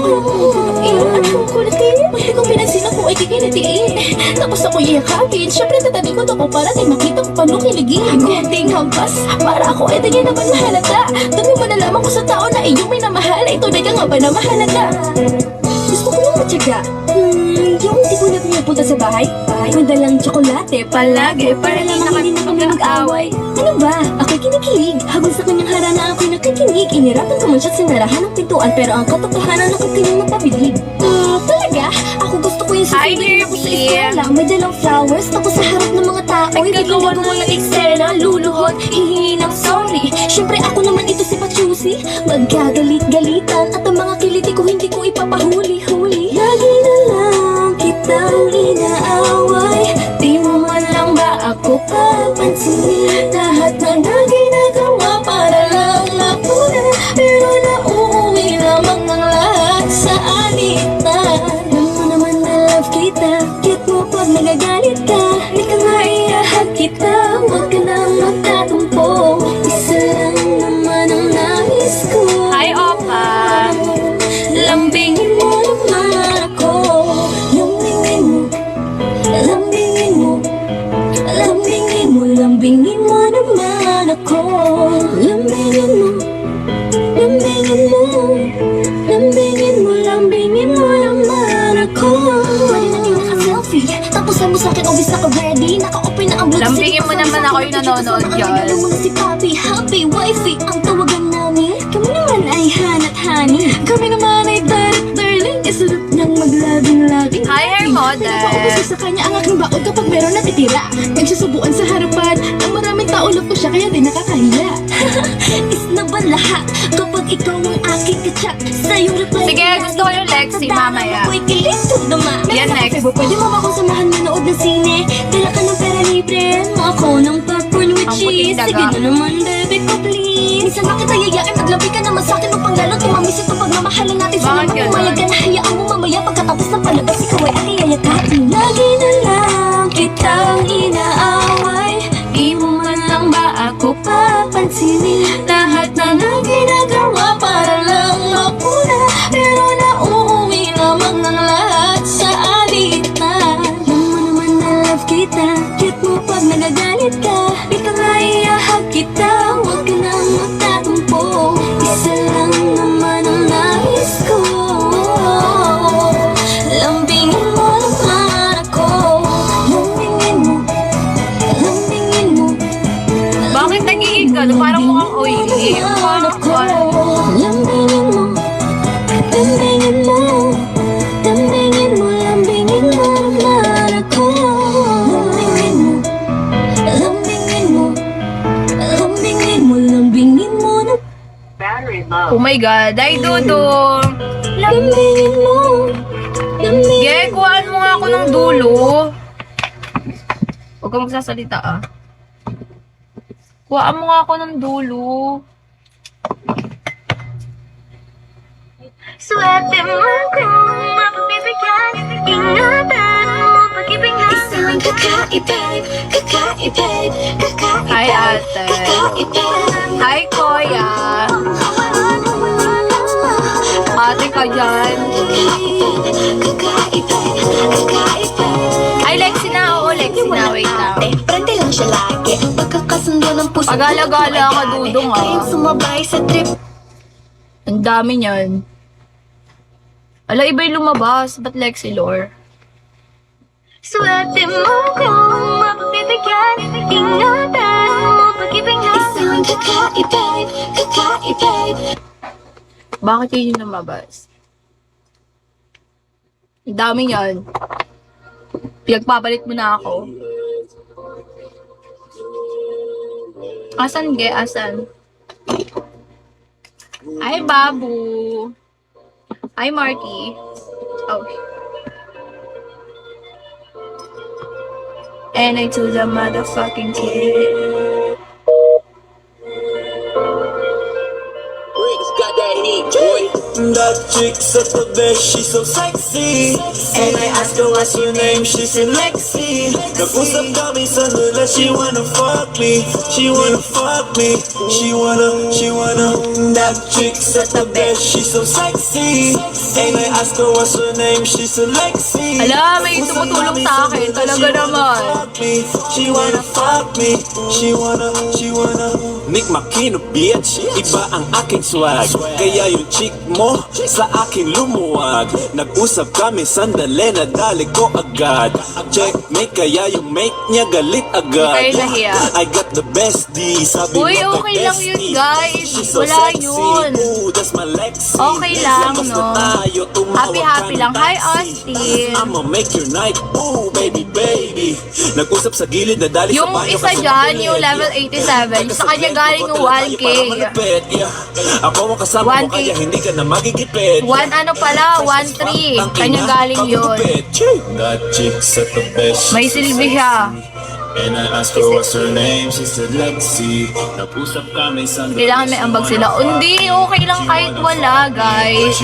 Iyong at kong kulatin, hindi kong pinansin ako ay kikinatiin. Tapos ako iyakapin, syempre tatalikod ako para di makita ko paano kiligin. Kunting hampas, para ako ay tingin naman mahalata. Dami mo nalaman ko sa tao na iyong minamahal. Ito na ka nga ba na mahalata? Gusto ko lang matyaga. Yung di ko na pinapunta sa bahay. Madalang tsokolate, palagi. Para lang hindi na kami mag-away. Ano ba? Ako'y kinikilig. Habang sa kanyang harana ako'y nakikinig. Inirapan ko man siya sinarahan ng pintuan. Pero ang katotohanan ako kanyang napabilib. Talaga? Ako gusto ko yung Hi, susunod ako sa Kirby. eskwela. May dalang flowers. Tapos sa harap ng mga tao. Hindi Nagkagawa gagawa ng eksena. Luluhod, hihingi ng sorry. Siyempre ako naman ito si Pachusi. Magkagalit-galitan. At ang mga kiliti ko hindi ko ipapahuli-huli. Lagi na lang kitang inaaway. Di mo man lang ba ako papansin? Lahat na ginagawa para lang mapuna. Pero nauuwi lamang ang lahat sa alitan. Alam mo naman na love kita. Cute mo pag nagagalit ka. Di ka nga iahag kita. Huwag ka nang magtatumpo. Isa lang naman ang nais ko. Hi, Opa. Lambingin mo naman ako. Lambingin mo. Lambingin mo. Lambingin mo. Lambingin mo naman ako. Lambingin mo. Lambingin mo. Lambingin mo. Lambingin mo naman ako. Mali na din naka-selfie. Tapos mo sa akin, obvious naka-ready. Naka-open na ang Bluetooth. Lambingin mo naman ako yung nanonood dyan. Alam mo na si Papi, Happy, Wifey, ang tawagan namin. Kami naman ay hanat hani. Kami naman ay darling. Isarap niyang maglaging-laging. Hi, hair model. Pinapaubuso sa kanya ang aking baon kapag meron natitira. Nagsusubuan sa harapan. Ang maraming tao love ko siya kaya di nakakahiya. Is na ba lahat kapag ikaw ang aking kachat? Sa iyong reply. Sige, gusto ko yung Lexi mamaya. Ako'y kilito naman. Yan, next. Pwede mo ba akong samahan manood ng sine? Dala ka ng pera libre mo ako ng popcorn with Ang puting cheese. daga. Sige na naman, baby ko, please. Minsan bakit ayayain? Maglabi ka naman sa'kin. Magpanggalo, tumamis ito pagmamahalan natin. Bakit Sana ganun? pumayag ka na hayaan mo mamaya. Pagkatapos ng palabas, ikaw ay aking yayakapin. Lagi na lang kitang inaaway. Di mo man lang ba ako papansinin? Lahat na ginagawa para lang mapuna. Pero nauuwi lamang ng lahat sa alitan. Alam mo naman na love kita. Cute mo pag nagagalit ka. Di ka nga iahag kita. Huwag ka nang magtatumpo. Isa lang naman ang nais ko. Lambingin mo naman ako. Lambingin mo. Lambingin mo. Bakit nag-iig ka? Parang mukhang oily. Lambingin mo. Lambingin mo. Lambingin mo. Lambingin mo naman ako. Lambingin mo. Lambingin mo. Lambingin mo. Lambingin mo na. Oh my God. Ay, Dudong. Lambingin mo. Lambingin Gaya, kuhaan mo nga ako ng dulo. Huwag kang magsasalita ah. Kuhaan mo nga ako ng dulo. Swerte mo kung mapagbibigyan. Ingatan mo pag-ibig na. Isang kakaibig, kakaibig, kakaibig. Hi, ate. Hi, Kuya. Ate ka dyan. Ay, Lexi na. Oo, Lexi na. Wait lang. Prende lang siya lagi. Pagkakasundo ng puso. Pagala-gala ka, Dudong, ah. Kayong sumabay sa trip. Ang dami niyan. Ala, iba yung lumabas. Ba't Lexi Lore? Swerte mo kung mapagbibigyan. Ingatan mo pag-ibig na. Isang kakaibig, kakaibig. Bakit yun yung lumabas? Ang dami niyan. Pinagpapalit mo na ako. Asan, ge? Asan? Ay, Babu. Hi, Marky. Oh. And I to the motherfucking kid. Bricks got that heat, boy. That chick's at the best, she's so sexy. And I asked her what's your name, she said Lexi. Nag-usap kami sa nula, she wanna fuck me. She wanna fuck me. She wanna. That chick's at the best, she's so sexy. And I asked her what's her name, she said Lexi. Ala, may tumutulong sa akin. Talaga naman. She wanna fuck me. She wanna. Nick Makino, bitch. Iba ang aking swag. Kaya yung chick mo sa akin lumuwag. Nag-usap kami sandali, nadali ko agad. Checkmate, kaya yung mate niya galit agad. Hindi tayo nahiya. I got the best D. Sabi Uy, mo okay lang yun, bestie. guys. She's so Wala sexy. yun. Ooh, that's my Lexi. Okay lang, Labas no? na tayo, tumawag Happy-happy ka lang. ng Hi, taxi. Austin. I'ma make your night. Ooh, baby. Nag-usap sa gilid, nadali Yung sa banyo. isa dyan, yung level 87, sa kanya galing yung 1K. Ako ang kasama mo 1K. kaya hindi ka na magigipit. 1 kanya galing yun. That chick's at the best. May silbi siya. And I asked her what's her name, she said Lexi. Nag-usap kami sa Kailangan may ambag sila. Hindi, okay lang kahit wala, guys.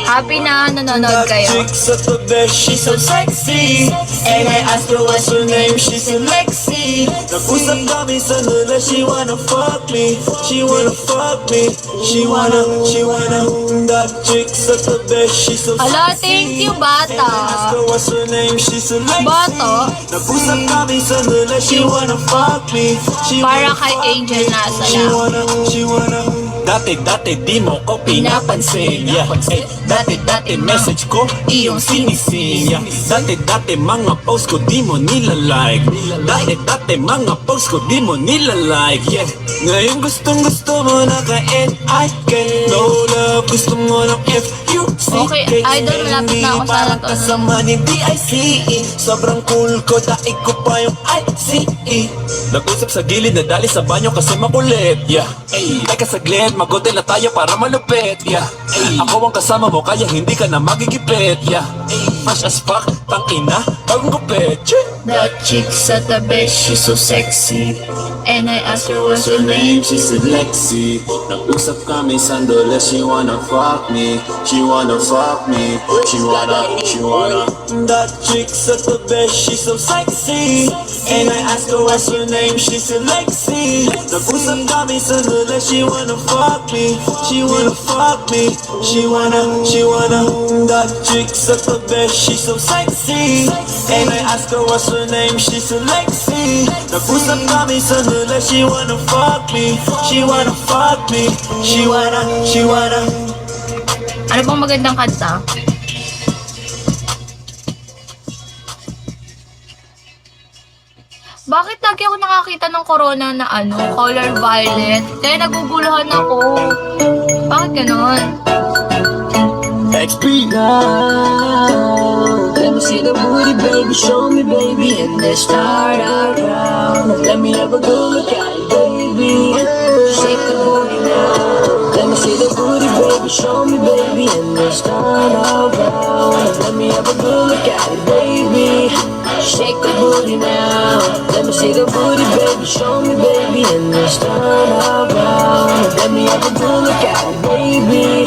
Happy na nanonood kayo. Chicks at the best, she's so sexy. And I asked her what's her name, she said Lexi. Nag-usap kami sa nula, she wanna fuck me. She wanna fuck me. She wanna. That chicks at the best, she's so sexy. Ala, thank you, And I asked bata. her what's her name, she said Lexi. Bata? Nag-usap kami sa nula, she wanna fuck me. She Para wanna kay fuck Angel me. nasa She lang. wanna. Dati di mo ko pinapansin, yeah. Dati message ko iyong sinisin, yeah. Dati mga post ko di mo nilalike. Dati mga post ko di mo nilalike, yeah. Ngayon gustong mo na ka-N-I-K. No love, gusto mo ng F-U-C-K. Okay, idol, malapit na ako sa Parang to. kasama ni D-I-C-E. Sobrang cool ko, daig ko pa yung I-C-E. Nag-usap sa gilid, nadali sa banyo kasi makulit, yeah. Teka saglit, mag-hotel na tayo para malupit, yeah. Ako ang kasama mo, kaya hindi ka na magigipit, yeah. Fresh as fuck, tangina, bagong gupit, That chick's at the best, she's so sexy. And I asked her what's her name, she said Lexi. Nag-usap kami sandali, she wanna fuck me. She wanna fuck me. She wanna. That chick's at the best, she's so sexy. And I asked her what's her name, she said Lexi. Nag-usap kami sandali, she wanna fuck me. She wanna fuck me. She wanna. That chick's at the best, she's so sexy. And I asked her what's her name, she said Lexi. Nag-usap kami sandali, she wanna fuck me. She wanna fuck me. She wanna. Ano bang magandang kanta? Bakit lagi ako nakakita ng corona na color violet? Kaya naguguluhan ako. Bakit ganon? XP. Let me see the booty, baby, show me, baby, and let's start out round. Let me have a good look at it, baby. Shake the booty now. Let me see the booty, baby, show me, baby, and let's start out round. Let me have a good look at it, baby. Shake the booty now. Let me see the booty, baby, show me, baby, and let's start out round. Let me have a good look at it, baby.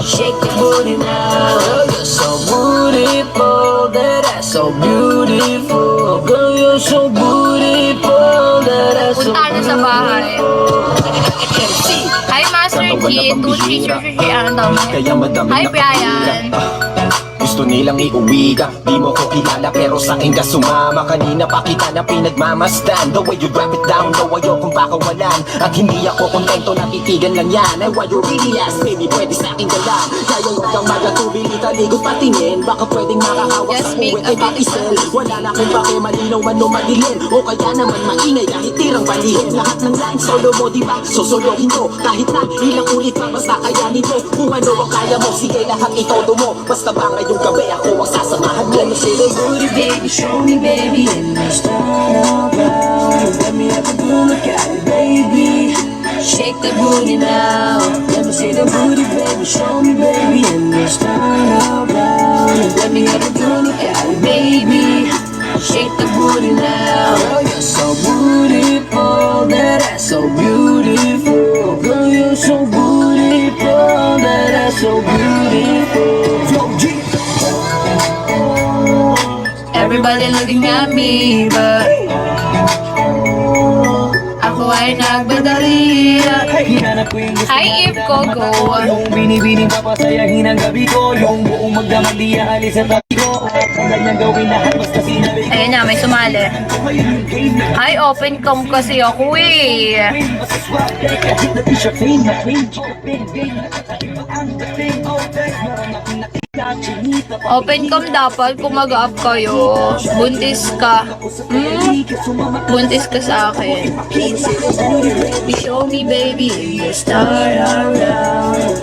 Shake the booty now. Oh, you're so beautiful, that ass so beautiful. Girl, you're so beautiful, that ass so Punta na sa bahay. Hi, Master G. 2-3 ano daw? Kaya madami Hi, na Brian. gusto nilang iuwi ka. Di mo ko kilala pero sa akin ka sumama. Kanina pa kita na pinagmamasdan. The way you drop it down, no ayokong pakawalan. At hindi ako kontento, natitigan lang yan. I want you really last, baby, pwede sa akin ka lang. Kaya huwag kang magatubili, taligot patingin. Baka pwedeng makahawak Just sa make puwet a ay patisel. Wala na kung pake, malinaw man o madilim. O kaya naman maingay kahit tirang balihin. Lahat ng lines solo mo, diba? Sosolohin mo. Kahit na ilang ulit pa, basta kayanin mo. Kung ano ang kaya mo, sige lahat itodo mo. Basta ba ngayong gabi ako ang sasamahan mo. Let me see the booty, baby, show me, baby, and let's start out round. Let me have a good look at it, baby. Shake the booty now. Let me see the booty, baby, show me, baby, and let's start out round. Let me have a good look at it, baby. Shake the booty now. Girl, you're so beautiful, that ass so beautiful. Girl, you're so beautiful, that ass so beautiful. Nobody looking at me, but ako ay nagbadali. Hinanap ko yung gusto Hi, na Eve Coco. matawa. Yung binibining papasayahin ang gabi ko. Yung buong magdamag di aalis sa tabi ko. Ang ganyang gawin lahat basta sinabi ko. Ayun na, may sumali. Ay, open cam kasi ako eh. Kahit na t-shirt, same na same. Open cam dapat kung mag-up kayo. Buntis ka. Buntis ka sa akin. Show me baby, you start around.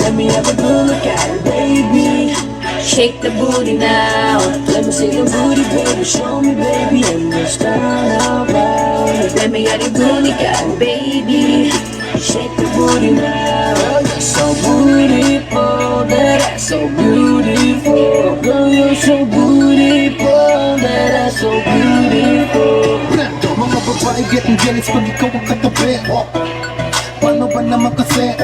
Let me have a good look at it, baby. Shake the booty now. Let me see your booty, baby. Show me, baby, and just turn around. Let me have a good look at it, baby. Shake the booty now. You're so beautiful, that ass so beautiful. Girl, you're so beautiful, that ass so beautiful. Mga babae getting jealous pag ikaw ang katabi. Paano ba naman kasi?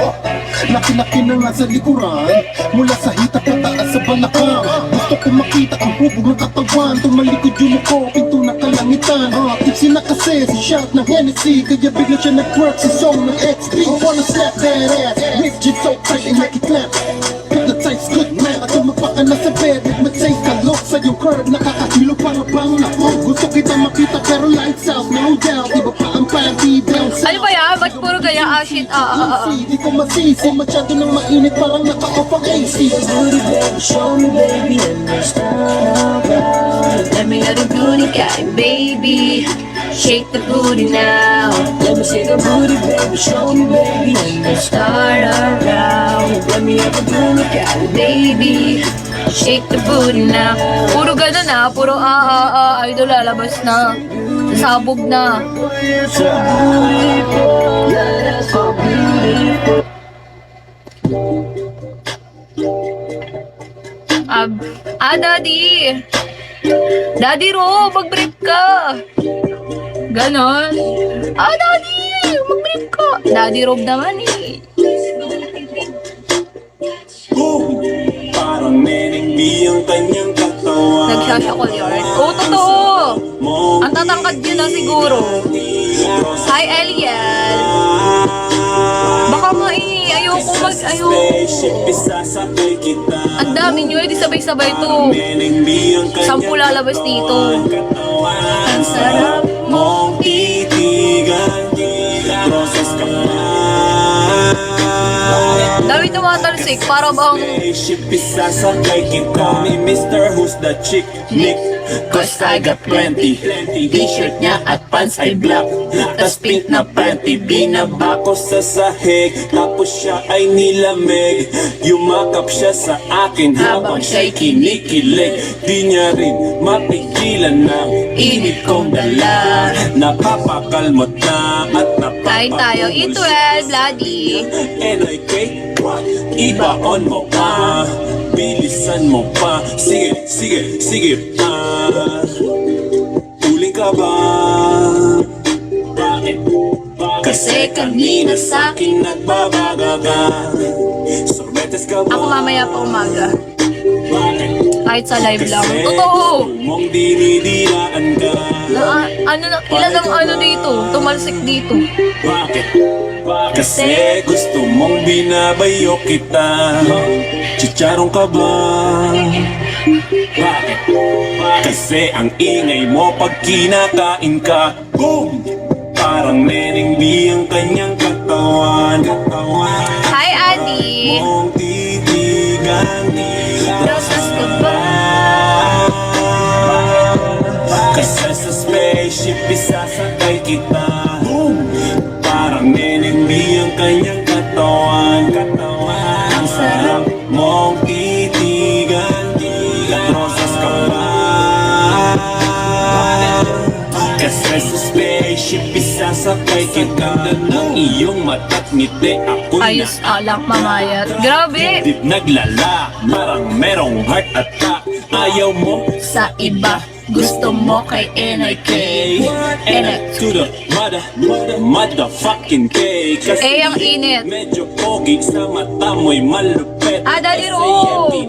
Laki-laki na nga sa likuran. Mula sa hita pataas sa balakang. Gusto ko makita ang hubog ng katawan. Tumalikod yung mukha, pinto na kalangitan. Tipsy na kasi si shot ng Hennessy. Kaya bigla siya nag-work sa song ng XD. I wanna slap that ass, make it so tight and make it clap. Hypnotize good man, at tumapa ka na sa bed. Hypnotize ka look sa yung curve. Nakakahilo para bang lako. Gusto kita makita pero lights out, no doubt. Iba pa ang panty down south. Ano ba yan? Ba't puro ganyan? Ah, shit. Di ko masisi, masyado nang mainit, parang naka-off ang AC. Booty baby, show me baby, and just turn around. Let me have a booty guy, baby. Shake the booty now. Let me see the booty baby, show me baby, and just Start around. let me have a good look at it. Baby, shake the booty now. Puro ganun ah. Puro idol lalabas na. Sasabog na. Daddy! Daddy Ro, mag-break ka! Ganon. Daddy! Mag-break ka! Daddy Rob naman eh. Parang Neneng B ang kanyang katawan. Nagsasakol yun. Oo, totoo! Ang tatangkad yun na siguro. Hi, Eliel! Baka nga eh, ayoko ayoko. Spaceship, isasakay kita. Ang dami nyo, di sabay-sabay to. Neneng B ang kanyang 10 lalabas dito. katawan. Ang sarap mong titigan. Proses ka Dami tumatalsik, para bang Spaceship, isasakay kita. Ni Mr. Who's the Chick, Nick. Cause I got plenty. T-shirt niya at pants ay black. Tas pink na panty. Binaba ko sa sahig. Tapos siya ay nilamig. Yumakap siya sa akin habang siya'y kinikilig. Di niya rin mapigilan ng init kong dala. Napapakalmot na at kain tayo. Eat well, bloody. NIK, ibaon mo pa. Bilisan mo pa. Sige, sige, sige pa. Uling ka ba? Bakit? Kasi kanina sa'kin nagbabaga ka. Sorbetes ka ba? Ako mamaya pa umaga. Bakit? Kahit sa live lang. Kasi Totoo! mong dinidilaan ka. Ilan ang ano dito? Tumalsik dito. Bakit? Kasi gusto mong binabayo kita. Chicharong ka ba? Bakit? Kasi ang ingay mo pag kinakain ka. Boom! Parang Neneng B ang kanyang katawan. Hi, Adi! Mong titigan nila. Rosas ka ba? Kasi sa spaceship isasakay kita. Boom! Parang Neneng B ang kanyang katawan. Ang sarap mong titigan. Rosas ka ba? Kasi sa spaceship isasakay kita. Ganda ng iyong mata't ngiti. Ako'y Ayos alak mamayat. Grabe! Dip naglala, parang merong heart attack. Ayaw mo Sa iba, gusto mo kay NIK. To the motherfucking K. Kasi Eh, ang init. medyo pogi sa mata mo'y malupit. Ah, Daddy Rob.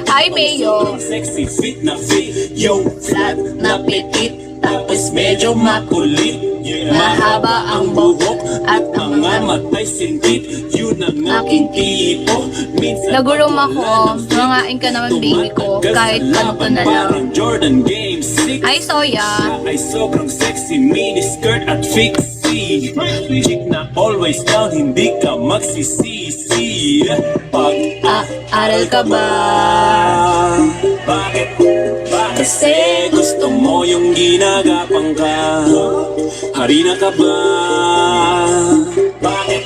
Hi, Mayo. Sexy fit na fit. Yo, flat na petit. Tapos medyo makulit. Yeah, Mahaba ang buhok at ang mga matay singkit. Yun ang aking tipo. Minsan Nagulong ako. Nangain ka naman, baby ko. Kahit ano ka na lang. parang Jordan Game 6. Ay, Soya. Ay sobrang sexy, mini skirt at fixie. Chick na always down, hindi ka magsisisi. Aral ka ba? Bakit? Kasi gusto mo yung ginagapang ka. Harina ka ba? Bakit?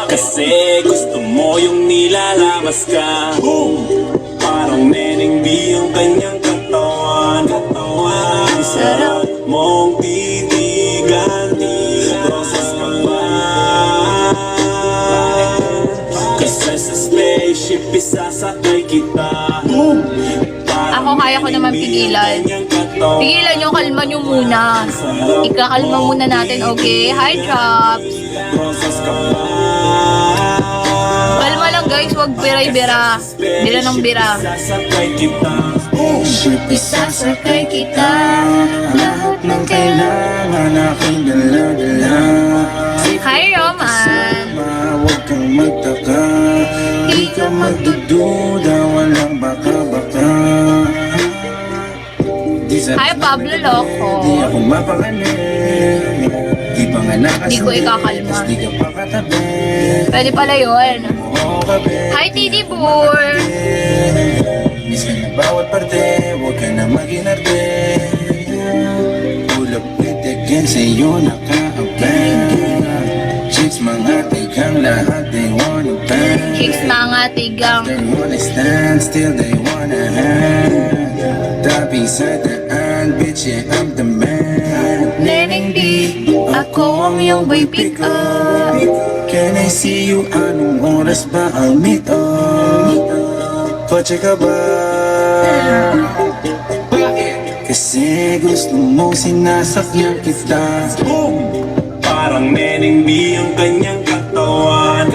Kasi gusto mo yung nilalabas ka. Parang Neneng B ang kanyang katawan. Ang sarap mong titigan. Rosas ka ba? Kasi sa spaceship isasakay kita. Ako kaya ko naman pigilan. Pigilan nyo, kalma nyo muna. Ikakalma muna natin, okay? Hi, Drops. Kalma lang, guys. Huwag biray-bira. Bira ng bira. Isasakay kita. Lahat ng Kailangan aking dala-dala. Hi, Roman. Huwag kang magtaka. Di ka magdududa, walang baka-baka. Hi, Pablo Loco. Di ako mapakali. Di pa nga nakasabi. Di ko ikakalma. Di ka pa katabi. Pwede pala yun. Oo kabe. Hi, Titi Boor. Miss ka na bawat parte. Huwag ka na maginarte. Pull up with the gang. Sa'yo naka-apply. Chicks mga tigang. Lahat they wanna bang. Chicks mga tigang. They wanna stand still. They wanna hang. Tapi sa daan. Bitch, yeah, I'm the man. Neneng D, ako ang iyong boy pick up. Can I see you? Anong oras ba ang meet up? Kotse ka ba? Kasi gusto mo sinasakyan kita. Parang Neneng B ang kanyang katawan.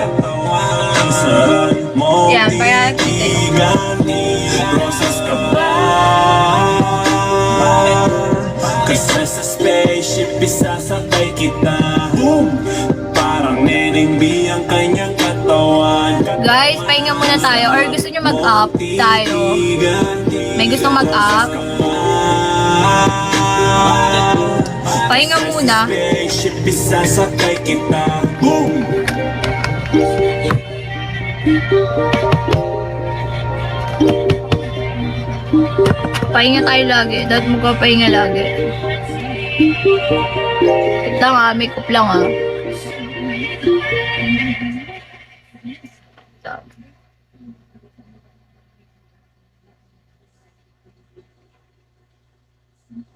Ang sarap mo Yan, kaya kita Rosas ka ba? Kasi sa spaceship isasakay kita. Parang Neneng B ang kanyang katawan. Guys, pahinga muna tayo. Or gusto nyo mag-up tayo? May gusto mag-up? Pahinga muna. Spaceship isasakay kita. Pahinga tayo lagi. Dapat magpapahinga lagi. Wait lang ah. Makeup lang ah.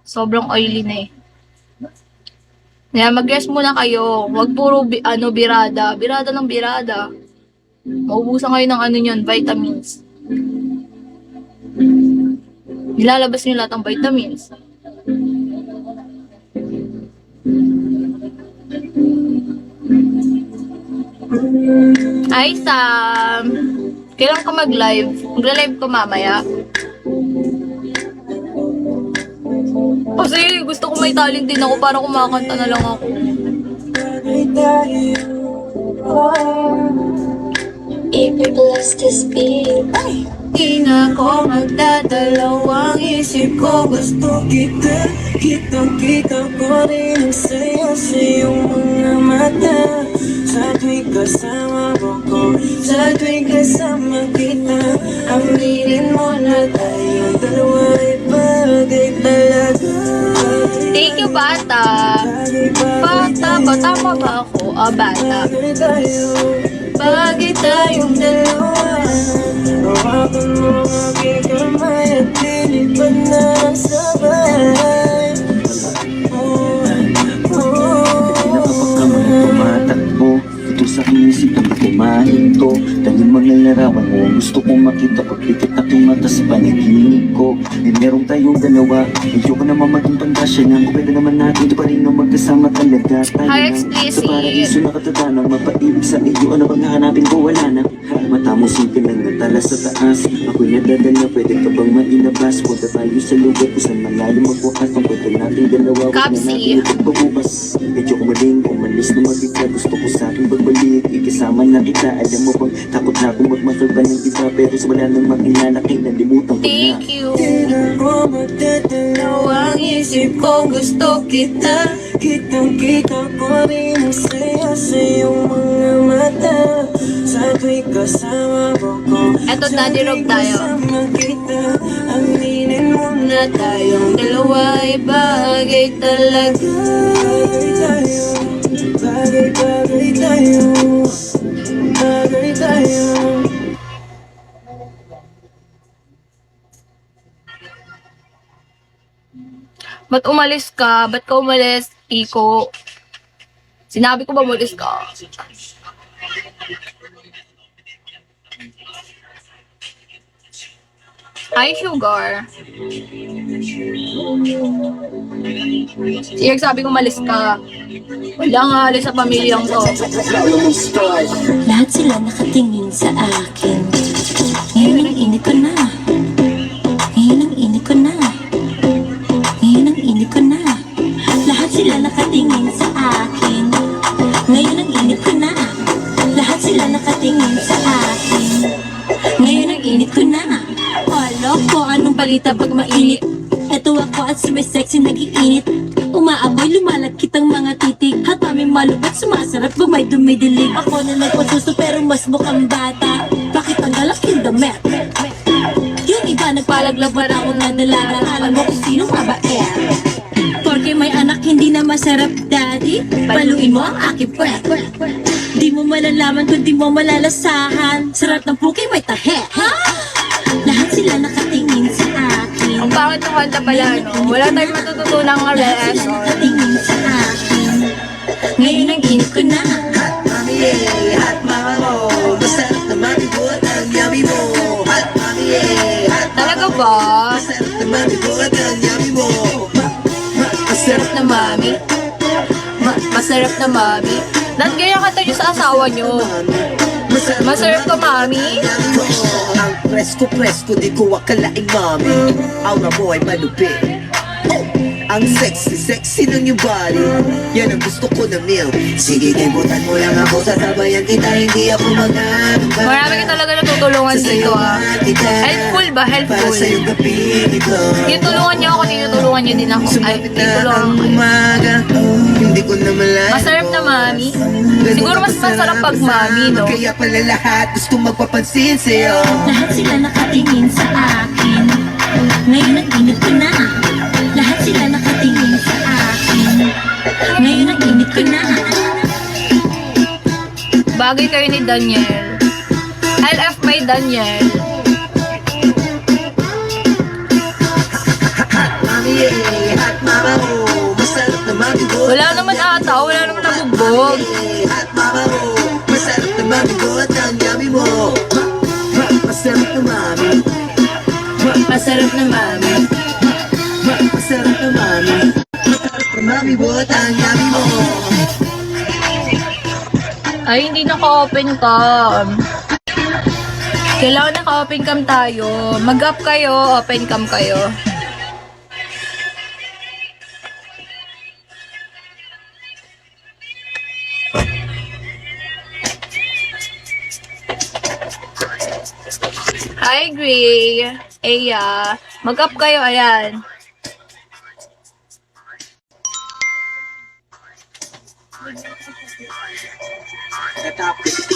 Sobrang oily na eh. Kaya mag-rest muna kayo. Huwag puro birada. Birada ng birada. Maubusan kayo ng ano yun, vitamins. Nilalabas nyo lahat ng vitamins. Hi, Sam! Kailan ka mag-live? Mag-live ko mamaya. Kasi gusto ko may talent din ako para kumakanta na lang ako. If you're blessed to speak, Di na ako magdadalawang isip ko. Gusto kita, kitang-kita ko rin ang saya sa iyong mga mata. Sa tuwing kasama mo ko, sa tuwing kasama kita, aminin mo na tayong dalawa ay bagay talaga. Thank you, bata. Bata, tama ba ako? O, bata. Bagay tayong dalawa. Hawakan mo ang aking kamay at lilipad na ang sabay. Kapag ka mo na tumatakbo, ito sa isip ang kumain. ko. Dahil mga larawan mo, gusto kong makita pagpikit na tumata sa panaginip ko. Eh meron tayong dalawa, ayoko naman maging pandasya lang. Pwede naman natin ito pa rin ang magkasama talaga. Tayo Hi, lang, explicit. sa paraiso na katatanan. Mapaibig sa iyo, ano bang hahanapin ko? Wala na. Mata mo simple lang natala sa taas. Ako'y nadadala, pwede ka bang mailabas? Punta tayo sa lugar kung saan malalim magwakas. Ang kwento natin dalawa, huwag na Kapsi. natin ito pagbukas. Medyo kumaling, umalis na mag-isa. Gusto ko sa akin pagbalik, ikasama na kita. Alam mo bang takot na akong magmasal pa ng iba. Pero sa wala nang makilala, kinalimutan ko na. Thank you. Ikaw ang isip ko, gusto kita. Kitang-kita ko rin ang saya sa iyong mga mata. Sa tuwing kasama mo ko, Eto, Daddy Rob tayo. sama kita. Aminin mo na tayong dalawa ay bagay talaga. Bagay tayo, bagay tayo, bagay tayo. Ba't umalis ka? Ba't ka umalis, Iko? Sinabi ko ba umalis ka? Hi, Sugar. Sige, sabi ko umalis ka. Wala nga alis sa pamilyang to. Lahat sila nakatingin sa akin. Ngayon ang init ko na. Ngayon ang init ko na. Ngayon ang init ko na. Lahat sila nakatingin sa akin. Ngayon ang init ko na. Lahat sila nakatingin sa akin. Ngayon ang init ko na. Alo ko, anong balita pag mainit? Eto ako at sumisexy nag-iinit. Umaaboy, lumalagkit ang mga titig. At aming malubat, sumasarap pag may dumidilig. Ako na nagpasuso pero mas mukhang bata. Bakit ang galak yung damit? Yung iba nagpalaglag para akong nadalaga. Alam mo kung sino mabaer. Porque may anak hindi na masarap, daddy. Paluin mo ang aking puwet. Di mo malalaman kung di mo malalasahan. Sarap ng puki may tahe. Lahat sila nakatingin sa akin. Ang pangit ng kanta pala, no? Wala tayong matututunan ng Lahat lesson. sila nakatingin sa akin. Ngayon ang init ko na. Talaga ba? Masarap na mami. Masarap na mami. Nagaya kanta nyo sa asawa nyo. Masarap ka, mami. Ang presko-presko, di ko akalaing mami. Aura mo ay malupit. Ang sexy ng iyong body. Yan ang gusto ko na meal. Sige, kaibutan mo lang ako. Sasabayan kita, hindi ako mag-ano. Marami ka talaga natutulungan dito, ah. Helpful ba? Para Helpful. sa'yo gabi ito. Tinutulungan niyo ako, tinutulungan niyo din ako. Ay, Sumapit na tinutulungan ang ako. umaga. Hindi ko na malayo. Masarap na, mami. Siguro mas masarap pag mami, no? Kaya pala lahat gusto magpapansin sa'yo. Lahat sila nakatingin sa akin. Ngayon ang init ko na. Lahat sila nakatingin sa akin. Ngayon ang init ko na. Bagay kayo ni Daniel. LF by Daniel. Mami, hot mama mo. Masarap na mami mo. Wala naman ata, wala naman nabugbog. Hot mama mo. Masarap na mami mo at ang yummy mo. Masarap na mami. Masarap na mami. Masarap na mami. Masarap na mami mo at ang yummy mo. Ay, hindi naka-open cam. Kailangan naka-open cam tayo. Mag-up kayo, open cam kayo. Hi, Gray. Eya. Mag-up kayo, ayan.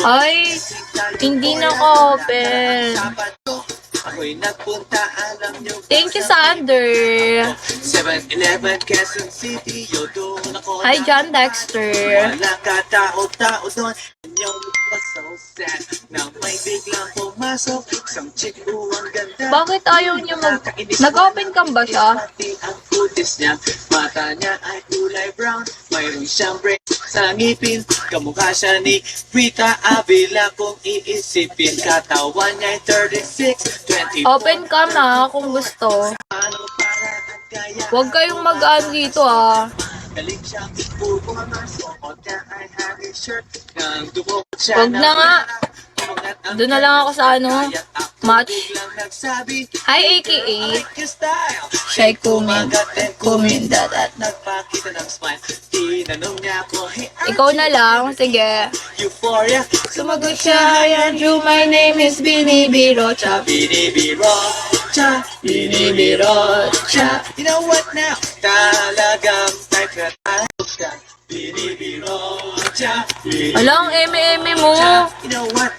Ay, hindi na-open. Ako'y nagpunta, alam niyo. Thank you, Sander. 7-Eleven, Quezon City, yo doon ako. Hi, John Dexter. Wala ka tao-tao doon. Yung was so sad na may biglang pumasok. Isang chick ang ganda. Bakit ayaw niyo mag-open cam ba siya? Pati ang food kutis niya. Mata niya ay kulay brown, mayroon siyang braid sa ngipin. Kamukha siya ni Rita Avila kung iisipin. Katawan niya ay 36, 24. Open cam na kung gusto. Ano para at kaya Huwag kayong mag-ano dito ah. galing siyang performer. Suot niya ay hanging shirt. Nang dumukot siya Huwag na nga. Doon na lang ako sa ano, match. Hi, AKA. Shy Kumindat at Nagpakita ng smile. Tinanong niya ako, hey, ikaw na lang. Sige. Euphoria. Sumagot siya, hi Andrew, my name is Binibirocha. Binibirocha, Binibirocha. You know what now? Talagang type na tayo ka. Binibirocha, Alang, eme-eme mo. You know what?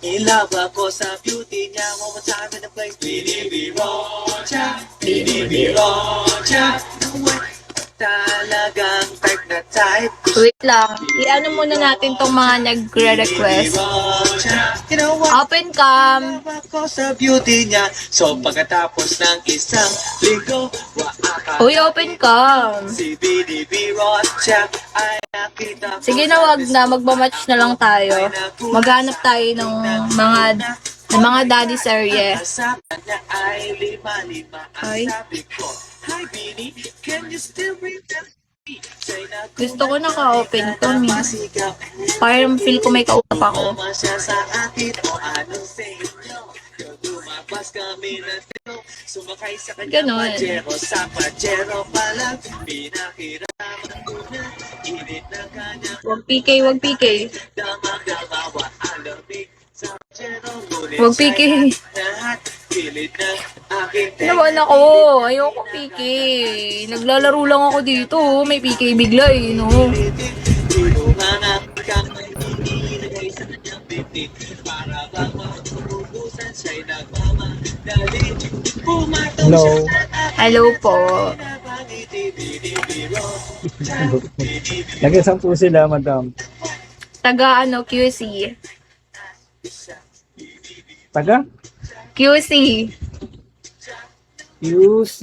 In love ako sa beauty niya. One more time in the place. Binibirocha, Binibirocha. You know what? Talagang type na type. Wait lang. I-ano muna natin tong mga nagre-request. You know what? Open cam. Ako sa beauty niya. So pagkatapos ng isang linggo, Uy, open cam. si BDB Rocha ay nakita ko Sige na, wag na. Magmamatch na lang tayo. Maghanap tayo ng mga daddy serye. sa kanya ay lima-lima. Ay. Ang sabi ko, hi Bini, can you still remember me? Siya'y Gusto ko naka-open cam eh. napasigaw. Parang feel ko may kausap ako. Mama siya sa akin o anong sa inyo. Lumabas kami na tilo. Sumakay sa kanyang Ganon. pajero. Sa pajero pa lang, pinakiraman ko na. Init na kanyang Wag PK, wag PK. damag-damawa. Alamig sa pajero. Ngunit Wag PK. siya'y lahat. Pilit na aking Naman ako. Ayoko PK. Naglalaro lang ako dito. May PK bigla eh, no? Tinungan kang inilagay sa kanyang biti. Para bang mapurubusan siya'y nagmamadali. Pumatong Hello. siya sa aking Hello po. napangiti. Binibiro. Nag-isang po sila, madam. Taga ano, QC. Taga? QC. QC.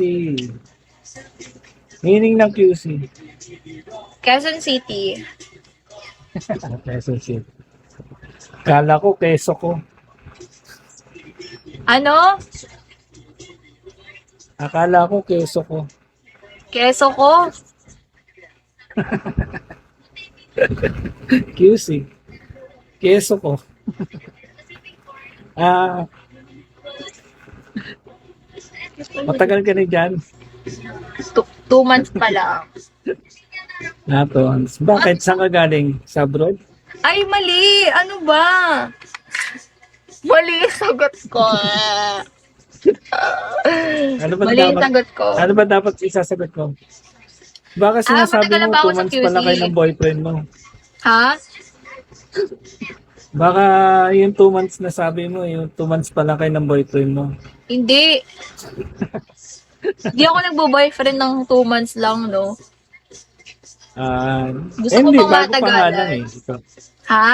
Meaning ng QC. Quezon City. Quezon City. Kala ko, keso ko. Ano? Akala ko, keso ko. Keso ko? QC. Keso ko. Matagal ka na dyan. 2 months pa lang. Natons. Bakit? Saan ka galing? Sa abroad? Ay, mali! Ano ba? Mali yung sagot ko. Ano ba Mali yung dapat? sagot ko. Ano ba dapat isasagot ko? Baka sinasabi matagal na mo, ba ako 2 sa months pa lang QC? kayo ng boyfriend mo. Ha? Baka yung 2 months na sabi mo, yung 2 months pa lang kayo ng boyfriend mo. Hindi. Hindi ako nagbo-boyfriend ng 2 months lang, no? Gusto ko hindi, pang bago pa nga matagalan. lang eh. Ito. Ha?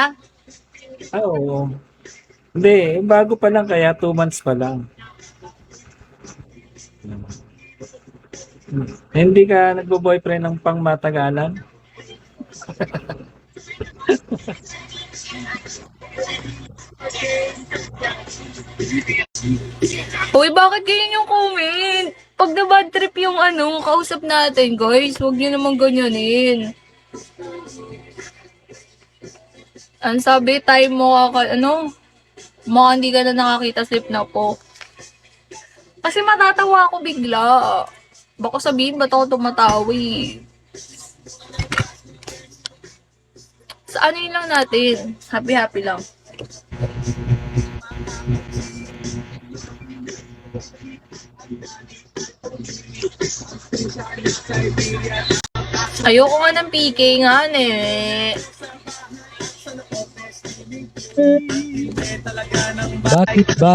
Oo. Hindi, bago pa lang kaya 2 months pa lang. Hindi ka nagbo-boyfriend ng pang matagalan? Uy, bakit ganyan yung comment? Pag na bad trip yung ano, kausap natin, guys, huwag nyo naman ganyanin. Ang sabi, time mo mukhang hindi ka na nakakita slip na po. Kasi matatawa ako bigla. Baka sabihin, ba't ako tumatawi? Sa ano yun lang natin? Happy-happy lang. Ayoko nga ng PK nga, eh. Bakit ba?